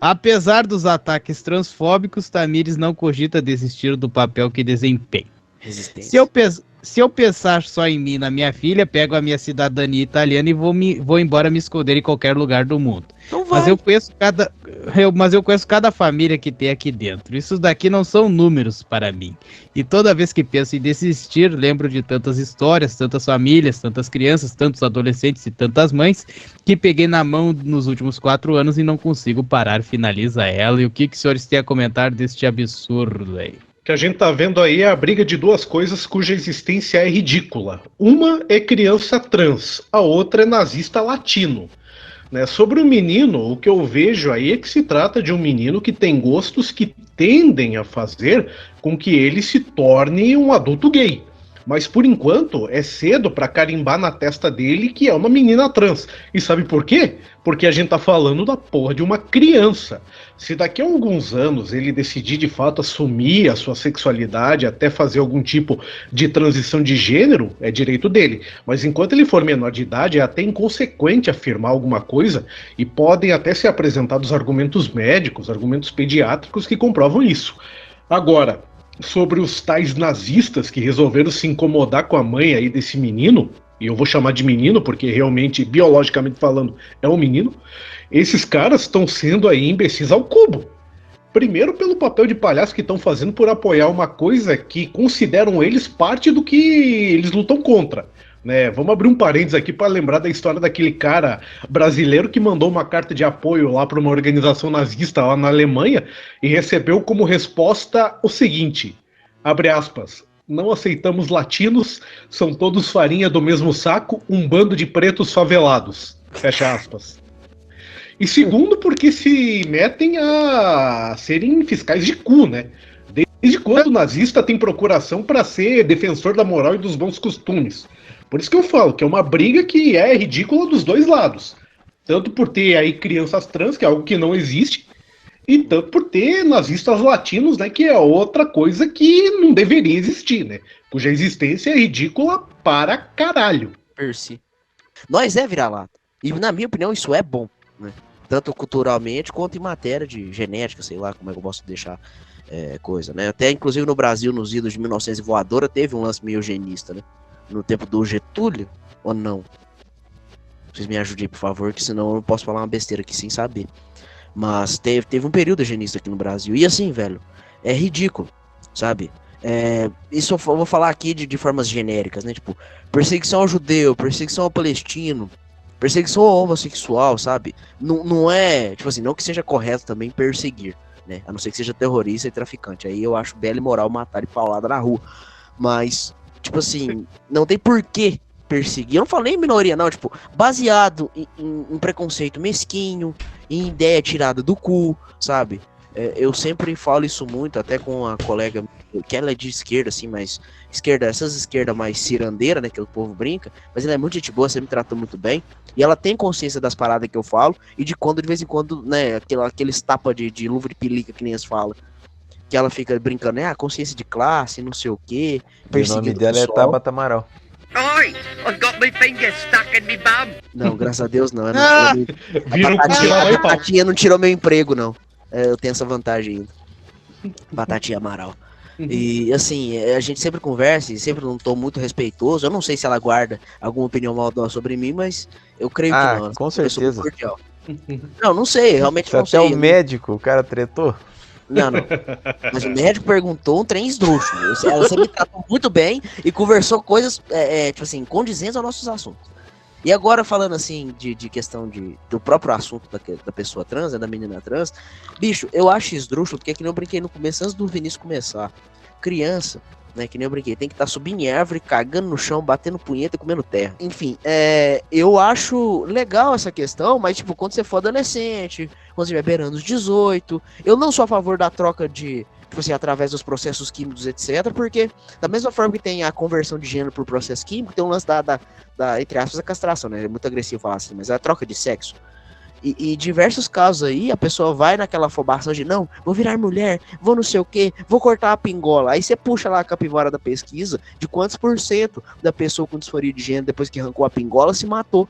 Apesar dos ataques transfóbicos, Tamires não cogita desistir do papel que desempenha. Se eu pensar só em mim e na minha filha, pego a minha cidadania italiana e vou embora me esconder em qualquer lugar do mundo. Mas eu conheço cada família que tem aqui dentro. Isso daqui não são números para mim. E toda vez que penso em desistir, lembro de tantas histórias, tantas famílias, tantas crianças, tantos adolescentes e tantas mães que peguei na mão nos últimos 4 anos e não consigo parar, finaliza ela. E o que os senhores têm a comentar deste absurdo aí? Que a gente tá vendo aí é a briga de duas coisas cuja existência é ridícula. Uma é criança trans, a outra é nazista latino. Né? Sobre o menino, o que eu vejo aí é que se trata de um menino que tem gostos que tendem a fazer com que ele se torne um adulto gay. Mas por enquanto é cedo pra carimbar na testa dele que é uma menina trans. E sabe por quê? Porque a gente tá falando da porra de uma criança. Se daqui a alguns anos ele decidir de fato assumir a sua sexualidade, até fazer algum tipo de transição de gênero, é direito dele. Mas enquanto ele for menor de idade, é até inconsequente afirmar alguma coisa e podem até ser apresentados argumentos médicos, argumentos pediátricos que comprovam isso. Agora, sobre os tais nazistas que resolveram se incomodar com a mãe aí desse menino, e eu vou chamar de menino porque realmente, biologicamente falando, é um menino, esses caras estão sendo aí imbecis ao cubo. Primeiro pelo papel de palhaço que estão fazendo por apoiar uma coisa que consideram eles parte do que eles lutam contra. Né, vamos abrir um parênteses aqui para lembrar da história daquele cara brasileiro que mandou uma carta de apoio lá para uma organização nazista lá na Alemanha e recebeu como resposta o seguinte, abre aspas, não aceitamos latinos, são todos farinha do mesmo saco, um bando de pretos favelados, fecha aspas. E segundo porque se metem a serem fiscais de cu, né? Desde quando o nazista tem procuração para ser defensor da moral e dos bons costumes? Por isso que eu falo que é uma briga que é ridícula dos dois lados. Tanto por ter aí crianças trans, que é algo que não existe, e tanto por ter nazistas latinos, né, que é outra coisa que não deveria existir, né? Cuja existência é ridícula para caralho. Percy. Nós é vira-lata. E na minha opinião isso é bom, né? Tanto culturalmente quanto em matéria de genética, sei lá como é que eu posso deixar coisa, né? Até inclusive no Brasil, nos idos de 1900 e voadora, teve um lance meio eugenista, né? No tempo do Getúlio, ou não? Vocês me ajudem, por favor, que senão eu posso falar uma besteira aqui sem saber. Mas teve um período eugenista aqui no Brasil. E assim, velho, é ridículo, sabe? Isso eu vou falar aqui de formas genéricas, né? Tipo, perseguição ao judeu, perseguição ao palestino, perseguição ao homossexual, sabe? Não é, tipo assim, não que seja correto também perseguir, né? A não ser que seja terrorista e traficante. Aí eu acho bela e moral matar e paulada na rua. Mas... tipo assim, não tem porquê perseguir. Eu não falo nem minoria, não. Tipo, baseado em preconceito mesquinho, em ideia tirada do cu, sabe? Eu sempre falo isso muito, até com a colega, que ela é de esquerda, assim, mas esquerda, essas esquerdas mais cirandeira, né, que o povo brinca, mas ela é muito gente boa, sempre me tratou muito bem, e ela tem consciência das paradas que eu falo, e de quando, de vez em quando, né, aqueles tapas de luva de pelica que nem eles falam. Que ela fica brincando, consciência de classe, não sei o quê. O nome dela é Tabata Amaral. Oi, I've got my finger stuck in my bum. Não, graças a Deus não. A Batatinha não tirou meu emprego, não. Eu tenho essa vantagem ainda. Batatinha Amaral. E assim, a gente sempre conversa e sempre não tô muito respeitoso. Eu não sei se ela guarda alguma opinião maldosa sobre mim, mas eu creio que não. Com certeza. Não sei, realmente não sei. Até o médico, o cara tretou. Não. Mas o médico perguntou um trem esdrúxulo. Você me tratou muito bem e conversou coisas, tipo assim, condizentes aos nossos assuntos. E agora falando assim de questão do próprio assunto da pessoa trans, da menina trans, bicho, eu acho esdrúxulo, porque é que nem eu brinquei no começo, antes do Vinícius começar. Criança, né, que nem eu brinquei, tem que estar subindo em árvore, cagando no chão, batendo punheta e comendo terra. Enfim, eu acho legal essa questão, mas tipo, quando você for adolescente, quando você estiver beirando os 18, eu não sou a favor da troca de, tipo assim, através dos processos químicos, etc, porque da mesma forma que tem a conversão de gênero por processo químico, tem um lance da entre aspas, a castração, né, é muito agressivo falar assim, mas é a troca de sexo. E diversos casos aí, a pessoa vai naquela afobação de não, vou virar mulher, vou não sei o que, vou cortar a pingola. Aí você puxa lá a capivara da pesquisa de quantos % da pessoa com disforia de gênero, depois que arrancou a pingola, se matou.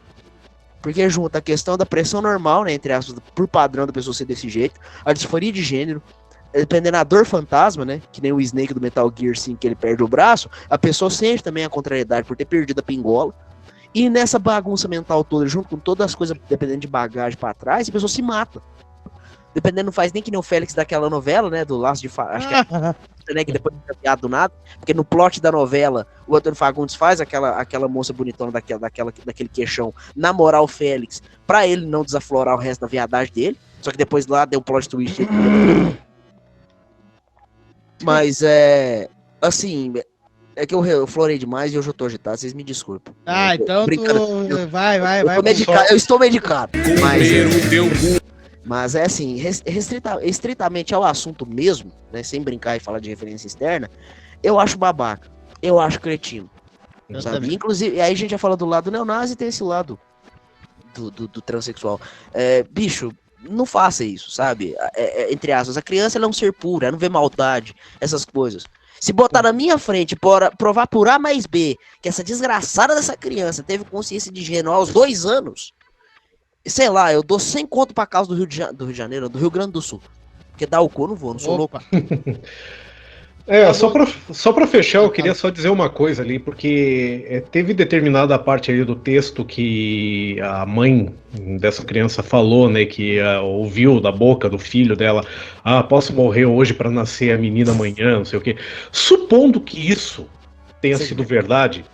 Porque junta a questão da pressão normal, né, entre aspas, por padrão da pessoa ser desse jeito, a disforia de gênero, dependendo da dor fantasma, né, que nem o Snake do Metal Gear 5, que ele perde o braço, a pessoa sente também a contrariedade por ter perdido a pingola. E nessa bagunça mental toda, junto com todas as coisas, dependendo de bagagem pra trás, a pessoa se mata. Dependendo, não faz nem que nem o Félix daquela novela, né, do Laço de Acho que é, né, que depois fica piado do nada, porque no plot da novela, o Antônio Fagundes faz aquela moça bonitona daquele queixão namorar o Félix, pra ele não desaflorar o resto da viadagem dele, só que depois lá deu um plot twist. Mas assim... É que eu florei demais e hoje eu tô agitado, vocês me desculpem. Então vai. Eu estou medicado. Mas é assim, estritamente ao assunto mesmo, né, sem brincar e falar de referência externa, eu acho babaca, eu acho cretino, sabe? Inclusive, aí a gente já fala do lado neonazi, tem esse lado do transexual. Bicho, não faça isso, sabe? Entre aspas, a criança ela é um ser puro, ela não vê maldade, essas coisas. Se botar na minha frente, provar por A mais B, que essa desgraçada dessa criança teve consciência de gênero aos 2 anos, sei lá, eu dou 100 conto pra casa do Rio de Janeiro, do Rio Grande do Sul. Porque dar o cu eu não vou, não sou louco. Só pra fechar, eu queria só dizer uma coisa ali, porque teve determinada parte ali do texto que a mãe dessa criança falou, né, que ouviu da boca do filho dela, posso morrer hoje para nascer a menina amanhã, não sei o quê. Supondo que isso tenha sido verdade,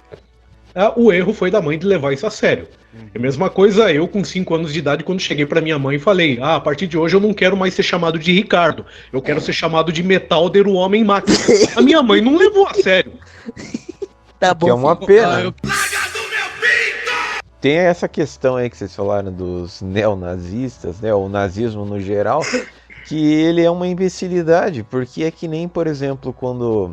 o erro foi da mãe de levar isso a sério. É a mesma coisa eu com 5 anos de idade, quando cheguei pra minha mãe e falei, a partir de hoje eu não quero mais ser chamado de Ricardo, eu quero ser chamado de Metalder, o Homem Máquina. A minha mãe não levou a sério. Tá bom. Que é uma pena. Tem essa questão aí que vocês falaram dos neonazistas, né, o nazismo no geral, que ele é uma imbecilidade, porque é que nem, por exemplo, quando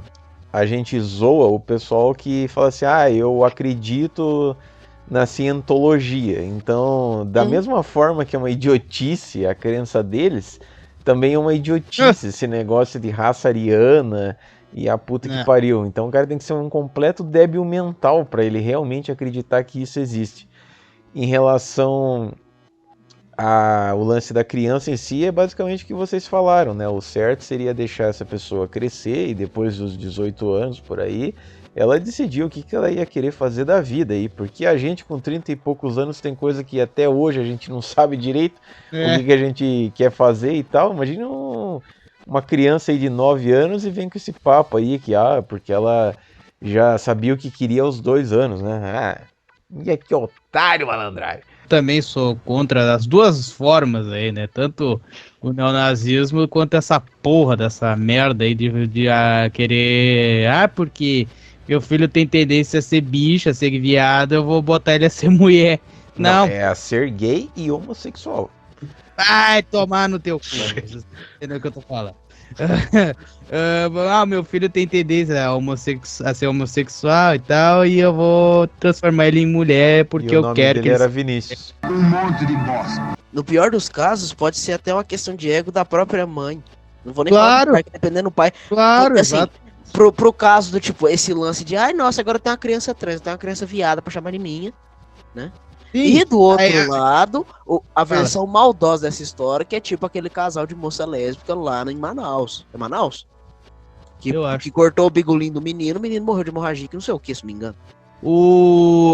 a gente zoa o pessoal que fala assim, eu acredito na cientologia. Então, da mesma forma que é uma idiotice a crença deles, também é uma idiotice esse negócio de raça ariana e a puta que pariu. Então o cara tem que ser um completo débil mental para ele realmente acreditar que isso existe. Em relação ao lance da criança em si, é basicamente o que vocês falaram, né? O certo seria deixar essa pessoa crescer e depois dos 18 anos, por aí, ela decidiu o que ela ia querer fazer da vida aí, porque a gente com 30 e poucos anos tem coisa que até hoje a gente não sabe direito o que a gente quer fazer e tal. Imagina uma criança aí de 9 anos e vem com esse papo aí que, porque ela já sabia o que queria aos 2 anos, né? E que otário, malandragem. Também sou contra as duas formas aí, né? Tanto o neonazismo quanto essa porra dessa merda aí de querer... porque... meu filho tem tendência a ser bicho, a ser viado, eu vou botar ele a ser mulher. Não. É a ser gay e homossexual. Vai tomar no teu cu. Entendeu o que eu tô falando? Meu filho tem tendência a ser homossexual e tal, e eu vou transformar ele em mulher porque eu quero que ele era Vinícius. Um monte de bosta. No pior dos casos, pode ser até uma questão de ego da própria mãe. Não vou nem falar do pai, dependendo do pai. Claro, porque, assim, exato. Pro caso do tipo, esse lance de nossa, agora tem uma criança trans, tem uma criança viada pra chamar de minha, né? Sim. E do outro lado, a versão maldosa dessa história, que é tipo aquele casal de moça lésbica lá em Manaus. É Manaus? Que cortou o bigolinho do menino, o menino morreu de hemorragia, que não sei o que, se me engano.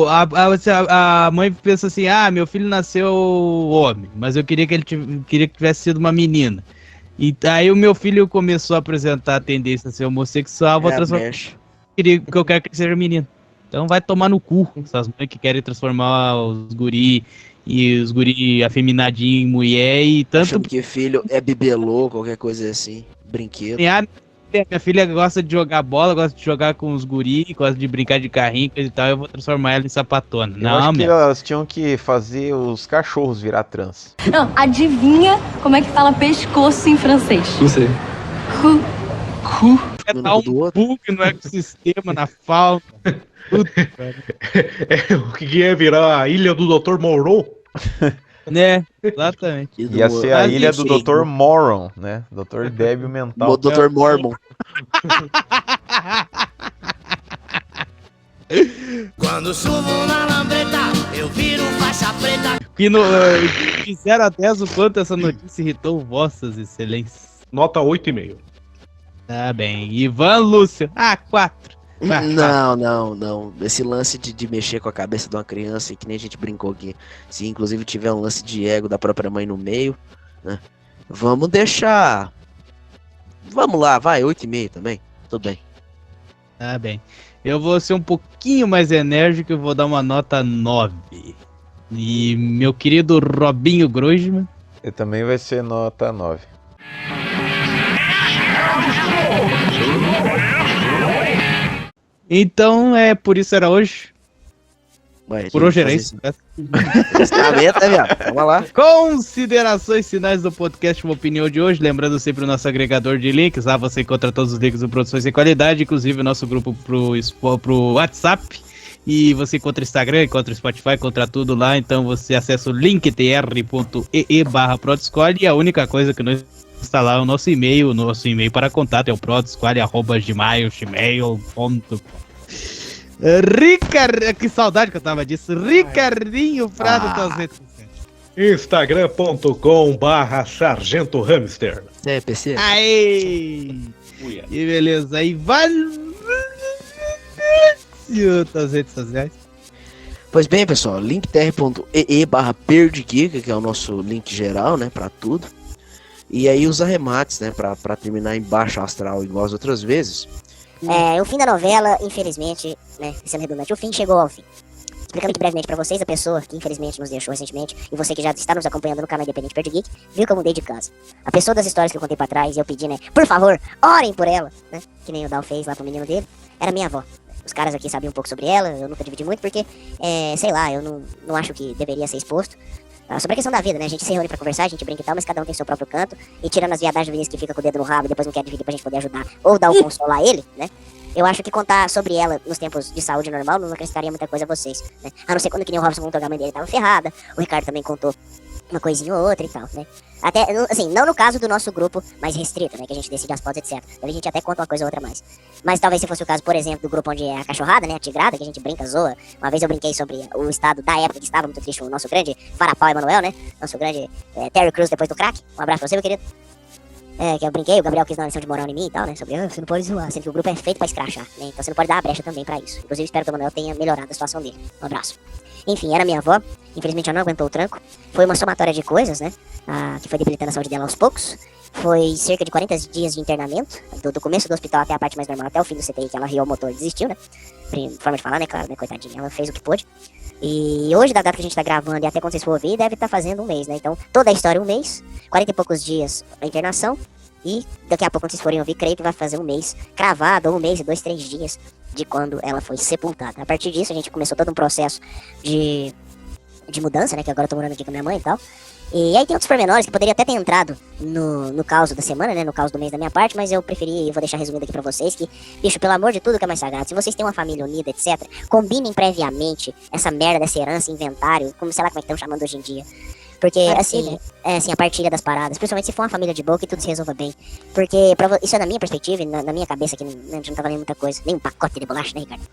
A mãe pensa assim, meu filho nasceu homem, mas eu queria que tivesse sido uma menina. E aí o meu filho começou a apresentar a tendência a ser homossexual, vou transformar. Que eu quero que ele seja menino. Então vai tomar no cu essas mães que querem transformar os guri e os guri afeminadinhos em mulher e tanto... Achando que filho é bibelô, qualquer coisa assim, brinquedo. Minha filha gosta de jogar bola, gosta de jogar com os guri, gosta de brincar de carrinho e tal, eu vou transformar ela em sapatona. Eu acho que elas tinham que fazer os cachorros virar trans. Não, adivinha como é que fala pescoço em francês? Não sei. Cu. É dar um bug no ecossistema, na falta. Puta, O que é virar a ilha do Dr. Moreau? Né, exatamente. Ia ser a ilha do Dr. Moron, né? Dr. Débil mental. O Dr. Mormon. Quando subo na lambreta, eu viro faixa preta. E no, de 0 a 10, o quanto essa notícia irritou vossas excelências? Nota 8,5. Tá bem. Ivan Lúcio. 4. Não. Esse lance de mexer com a cabeça de uma criança, que nem a gente brincou aqui, se inclusive tiver um lance de ego da própria mãe no meio, né? Vamos deixar. Vamos lá, vai, 8,5 também. Tudo bem. Tá bem. Eu vou ser um pouquinho mais enérgico e vou dar uma nota 9. E meu querido Robinho Grosman. Eu também vai ser nota 9. Então, por isso era hoje. Por hoje era isso. Vamos lá. Considerações finais do podcast Uma Opinião de hoje. Lembrando sempre o nosso agregador de links. Lá você encontra todos os links do Produções em Qualidade, inclusive o nosso grupo pro WhatsApp. E você encontra Instagram, encontra Spotify, encontra tudo lá. Então você acessa o linktr.ee/Prodesquad. E a única coisa que nós está lá é o nosso e-mail. O nosso e-mail para contato é o prodesquad@gmail.com. Ricardo, que saudade que eu tava disso. Ricardinho Prado das redes sociais. Instagram.com/Sargento Hamster. PC. Aê! E beleza, aí das redes sociais. Pois bem, pessoal, linktr.ee/PerdGeek, que é o nosso link geral, né, pra tudo. E aí os arremates, né, pra terminar em baixo astral igual as outras vezes. O fim da novela, infelizmente, né, sendo redundante, o fim chegou ao fim. Explicando aqui brevemente pra vocês, a pessoa que infelizmente nos deixou recentemente, e você que já está nos acompanhando no canal Independente PerdGeek, viu que eu mudei de casa. A pessoa das histórias que eu contei pra trás, e eu pedi, né, por favor, orem por ela, né, que nem o Dal fez lá pro menino dele, era minha avó. Os caras aqui sabiam um pouco sobre ela, eu nunca dividi muito, porque, sei lá, eu não acho que deveria ser exposto. Sobre a questão da vida, né? A gente se reúne pra conversar, a gente brinca e tal, mas cada um tem seu próprio canto. E tirando as viadagens do Vinícius que fica com o dedo no rabo e depois não quer dividir pra gente poder ajudar ou dar o consolo a ele, né? Eu acho que contar sobre ela nos tempos de saúde normal não acrescentaria muita coisa a vocês, né? A não ser quando que nem o Robson contou que a mãe dele tava ferrada, o Ricardo também contou uma coisinha ou outra e tal, né? Até, assim, não no caso do nosso grupo mais restrito, né? Que a gente decide as pautas, etc. Daí a gente até conta uma coisa ou outra a mais. Mas talvez se fosse o caso, por exemplo, do grupo onde é a cachorrada, né? A tigrada, que a gente brinca, zoa. Uma vez eu brinquei sobre o estado da época que estava muito triste, o nosso grande Farapau Emanuel, né? Nosso grande Terry Crews depois do crack. Um abraço pra você, meu querido. Que eu brinquei, o Gabriel quis dar uma lição de moral em mim e tal, né? Sobre, você não pode zoar, sendo que o grupo é feito pra escrachar, né? Então você não pode dar a brecha também pra isso. Inclusive espero que o Emanuel tenha melhorado a situação dele. Um abraço. Enfim, era minha avó. Infelizmente ela não aguentou o tranco. Foi uma somatória de coisas, né? Que foi debilitando a saúde dela aos poucos. Foi cerca de 40 dias de internamento. Do começo do hospital até a parte mais normal, até o fim do CTI, que ela riu o motor e desistiu, né? Forma de falar, né? Claro, né? Coitadinha. Ela fez o que pôde. E hoje, da data que a gente tá gravando e até quando vocês for ouvir, deve estar fazendo um mês, né? Então, toda a história um mês. 40 e poucos dias a internação. E daqui a pouco, quando vocês forem ouvir, creio que vai fazer um mês cravado, ou um mês e 2, 3 dias de quando ela foi sepultada. A partir disso, a gente começou todo um processo de mudança, né? Que agora eu tô morando aqui com minha mãe e tal. E aí tem outros pormenores que poderia até ter entrado no caos da semana, né? No caos do mês da minha parte, mas eu preferi, vou deixar resumido aqui pra vocês, que, bicho, pelo amor de tudo que é mais sagrado, se vocês têm uma família unida, etc., combinem previamente essa merda dessa herança, inventário, como sei lá como é que estão chamando hoje em dia. Porque, assim, a partilha das paradas, principalmente se for uma família de boa, que tudo se resolva bem. Porque, isso é na minha perspectiva e na minha cabeça, que não tá valendo muita coisa. Nem um pacote de bolacha, né, Ricardo?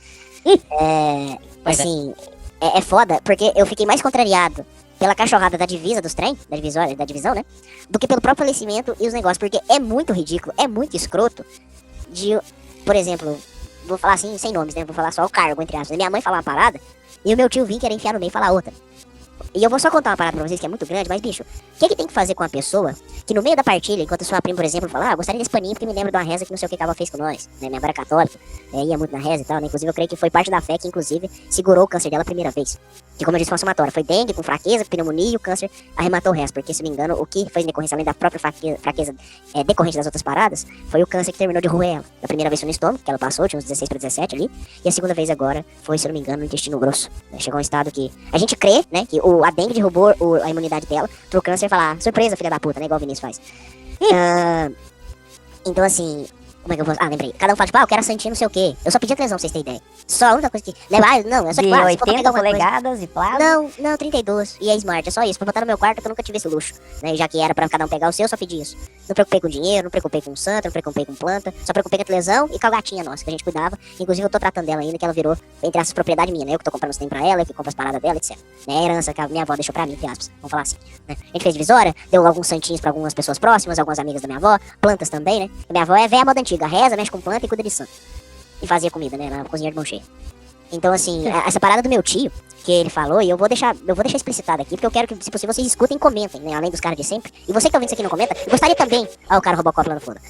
É foda, porque eu fiquei mais contrariado pela cachorrada da divisa dos trem, da divisão, né? Do que pelo próprio falecimento e os negócios. Porque é muito ridículo, é muito escroto de, por exemplo, vou falar assim, sem nomes, né? Vou falar só o cargo, entre aspas. Minha mãe falar uma parada e o meu tio vir querer enfiar no meio e falar outra. E eu vou só contar uma parada pra vocês que é muito grande, mas, bicho, o que tem que fazer com uma pessoa que no meio da partilha, enquanto sua prima, por exemplo, fala, gostaria desse paninho porque me lembra de uma reza que não sei o que a avó fez com nós, né? Minha avó era católica, ia muito na reza e tal, né? Inclusive eu creio que foi parte da fé que, inclusive, segurou o câncer dela a primeira vez. Que, como eu disse, foi uma somatória. Foi dengue, com fraqueza, com pneumonia e o câncer arrematou o resto. Porque, se não me engano, o que foi em decorrência, além da própria fraqueza decorrente das outras paradas, foi o câncer que terminou de roer ela. A primeira vez foi no estômago, que ela passou, tinha uns 16 pra 17 ali. E a segunda vez agora foi, se eu não me engano, no intestino grosso. Chegou a um estado que a gente crê, né, que a dengue derrubou a imunidade dela pro câncer falar, surpresa, filha da puta, né, igual o Vinícius faz. Então, assim, como é que eu vou... Ah, lembrei. Cada um fala, tipo, eu quero a santinha não sei o quê. Eu só pedi a televisão, pra vocês terem ideia. Só a única coisa que... Não, é só de tipo, 80 polegadas e plasma? Não, 32. E é Smart, é só isso. Pra botar no meu quarto, que eu nunca tive esse luxo. Né? Já que era pra cada um pegar o seu, eu só pedi isso. Não preocupei com dinheiro, não preocupei com santa, não preocupei com planta. Só preocupei com a televisão e com a gatinha nossa, que a gente cuidava. Inclusive, eu tô tratando dela ainda, que ela virou, entre essas, propriedade minha, né? Eu que tô comprando os trem pra ela, eu que compro as paradas dela, etc. Né? A herança que a minha avó deixou pra mim, entre aspas. Vamos falar assim. Né? A gente fez divisória, deu alguns santinhos pra algumas pessoas próximas, algumas amigas da minha avó, plantas também, né? A minha avó é velha moda antiga, reza, mexe com planta e cuida de santo. E fazia comida, né? Na cozinha de mão cheia. Então, assim, essa parada do meu tio, que ele falou, e eu vou deixar explicitado aqui, porque eu quero que, se possível, vocês escutem e comentem, né? Além dos caras de sempre. E você que tá ouvindo isso aqui e não comenta, eu gostaria também... Ó, o cara Robocop lá no fundo.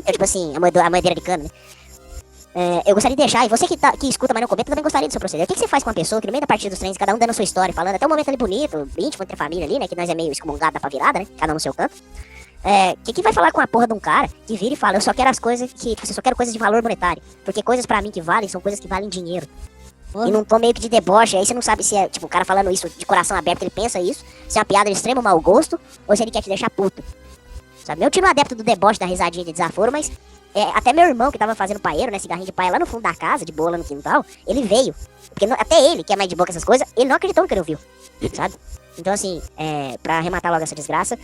Tipo assim, a moedeira de cano, né? Eu gostaria de deixar, e você que escuta, mas não comenta, também gostaria do seu proceder. O que você faz com uma pessoa que no meio da partida dos treinos, cada um dando a sua história, falando até um momento ali bonito, íntimo entre a família ali, né? Que nós é meio excomungado da virada, né? Cada um no seu canto. Que vai falar com a porra de um cara que vira e fala, eu só quero as coisas que, tipo, eu só quero coisas de valor monetário. Porque coisas pra mim que valem são coisas que valem dinheiro. E num tom meio que de deboche, aí você não sabe se é, tipo, o cara falando isso de coração aberto, ele pensa isso, se é uma piada de extremo mau gosto, ou se ele quer te deixar puto. Sabe? Meu tio não é adepto do deboche, da risadinha de desaforo, mas até meu irmão que tava fazendo paeiro, né, cigarrinho de paia lá no fundo da casa, de boa lá no quintal, ele veio. Porque até ele, que é mais de boca essas coisas, ele não acreditou no que ele ouviu, sabe? Então, assim, pra arrematar logo essa desgraça,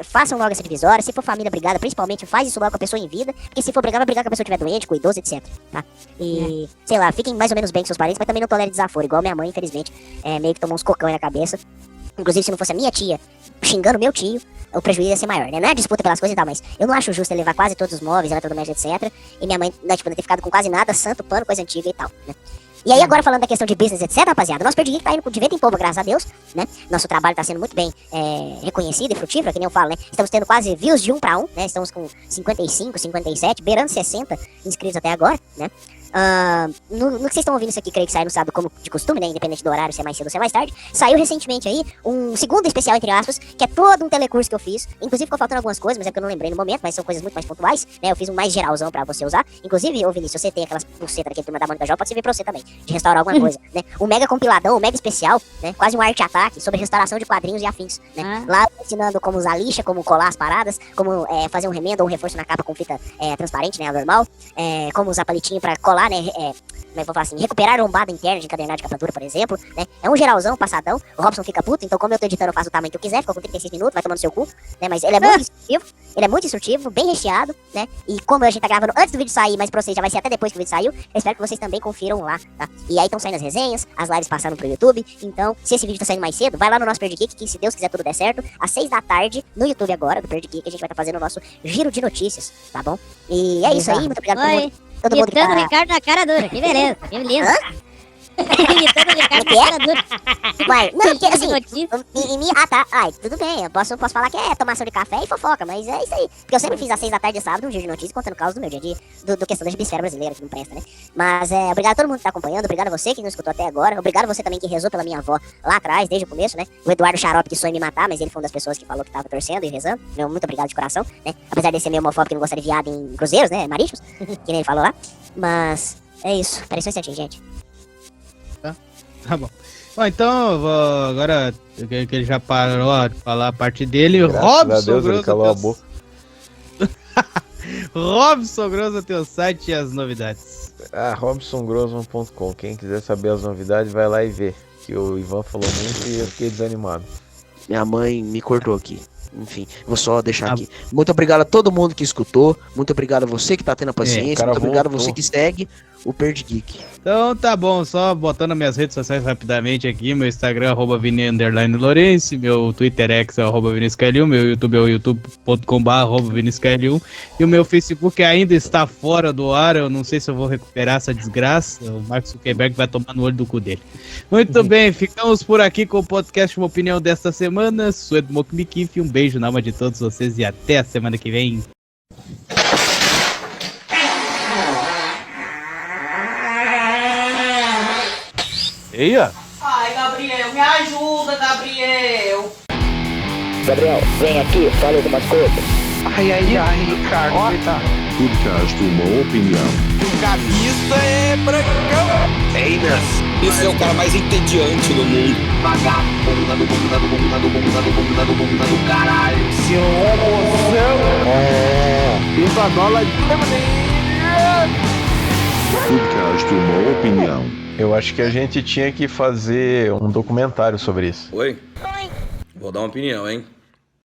façam logo essa divisória. Se for família brigada, principalmente, faz isso logo com a pessoa em vida. Porque se for brigar, vai brigar com a pessoa que estiver doente, com idoso, etc. Tá? E, sei lá, fiquem mais ou menos bem com seus parentes, mas também não tolere desaforo. Igual minha mãe, infelizmente, meio que tomou uns cocão aí na cabeça. Inclusive, se não fosse a minha tia xingando meu tio, o prejuízo ia ser maior, né? Não é disputa pelas coisas e tal, mas eu não acho justo ele levar quase todos os móveis, eletrodomésticos, etc. E minha mãe, né, tipo, não ter ficado com quase nada, santo, pano, coisa antiga e tal, né? E aí, agora falando da questão de business, etc, rapaziada, nosso Perdi Geek tá indo de vento em povo, graças a Deus, né? Nosso trabalho tá sendo muito bem reconhecido e frutífero, que nem eu falo, né? Estamos tendo quase views de 1 para 1, né? Estamos com 55, 57, beirando 60 inscritos até agora, né? No que vocês estão ouvindo isso aqui, creio que sai no sábado como de costume, né? Independente do horário, se é mais cedo ou se é mais tarde. Saiu recentemente aí um segundo especial, entre aspas, que é todo um telecurso que eu fiz. Inclusive ficou faltando algumas coisas, mas é que eu não lembrei no momento, mas são coisas muito mais pontuais, né? Eu fiz um mais geralzão pra você usar. Inclusive, ô Vinícius, se você tem aquelas pulseiras daquele turma da Mônica Jó, pode servir pra você também, de restaurar alguma coisa, né? Um mega compiladão, um mega especial, né? Quase um arte-ataque sobre restauração de quadrinhos e afins, né? Lá ensinando como usar lixa, como colar as paradas, como fazer um remendo ou um reforço na capa com fita transparente, né? Normal. Como usar palitinho pra colar, né? Vou falar assim, recuperar a lombada interna de encadernado de captura, por exemplo, né? É um geralzão, passadão. O Robson fica puto, então como eu tô editando, eu faço o tamanho que eu quiser, ficou com 36 minutos, vai tomando seu cu, né? Mas ele é muito instrutivo, bem recheado, né? E como a gente tá gravando antes do vídeo sair, mas pra vocês já vai ser até depois que o vídeo saiu, eu espero que vocês também confiram lá, tá? E aí estão saindo as resenhas, as lives passando pro YouTube, então, se esse vídeo tá saindo mais cedo, vai lá no nosso Perdi Geek, que se Deus quiser tudo der certo, às 6 da tarde, no YouTube agora, do Perdi Geek, a gente vai estar fazendo o nosso giro de notícias, tá bom? E é isso aí, muito obrigado por todo mundo que tá... Imitando o Ricardo na cara dura, que beleza, que beleza. Imitando o Ricardo na cara dura. Vai, não, porque assim, tá, ai, tudo bem, eu posso falar que é tomação de café e fofoca, mas é isso aí. Porque eu sempre fiz às 6 da tarde de sábado um giro de notícias contando causas do meu dia a dia, do questão da gibisfera brasileira, que não presta, né? Mas obrigado a todo mundo que tá acompanhando, obrigado a você que não escutou até agora, obrigado a você também que rezou pela minha avó lá atrás, desde o começo, né? O Eduardo Xarope que sonha em me matar, mas ele foi uma das pessoas que falou que tava torcendo e rezando. Meu, muito obrigado de coração, né? Apesar de ser meio homofóbico que não gosta de viado em cruzeiros, né? Marítimos, que nem ele falou lá. Mas é isso, peraí só um instantinho, gente. Tá bom. Bom, então eu vou agora que ele já parou de falar a parte dele. Robson Grosso. Robson Grosso, teu site e as novidades. robsongrosso.com. Quem quiser saber as novidades, vai lá e vê. Que o Ivan falou muito e eu fiquei desanimado. Minha mãe me cortou aqui. enfim, vou só deixar aqui. Muito obrigado a todo mundo que escutou. Muito obrigado a você que tá tendo a paciência. Muito obrigado a você que segue o Perdi Geek. Então tá bom, só botando nas minhas redes sociais rapidamente aqui, meu Instagram é @vini_lourenço, meu Twitter é @vinicius_1, meu YouTube é o youtube.com/vinicius1 e o meu Facebook ainda está fora do ar, eu não sei se eu vou recuperar essa desgraça, o Mark Zuckerberg vai tomar no olho do cu dele. Muito bem, ficamos por aqui com o podcast Uma Opinião desta semana, sou Ed Mokmikif, um beijo na alma de todos vocês e até a semana que vem. Eia! Ai, Gabriel, me ajuda, Gabriel. Gabriel, vem aqui, fala algumas coisas. Ai, Ricardo, Podcast Uma Opinião. O camisa é brancão. Einas, esse é o cara mais entediante do mundo. Vagabunda do bunda do bunda do bunda do bunda do bunda do caralho. Seu homozão. Viva bola de... Podcast Uma Opinião. Eu acho que a gente tinha que fazer um documentário sobre isso. Oi? Vou dar uma opinião, hein?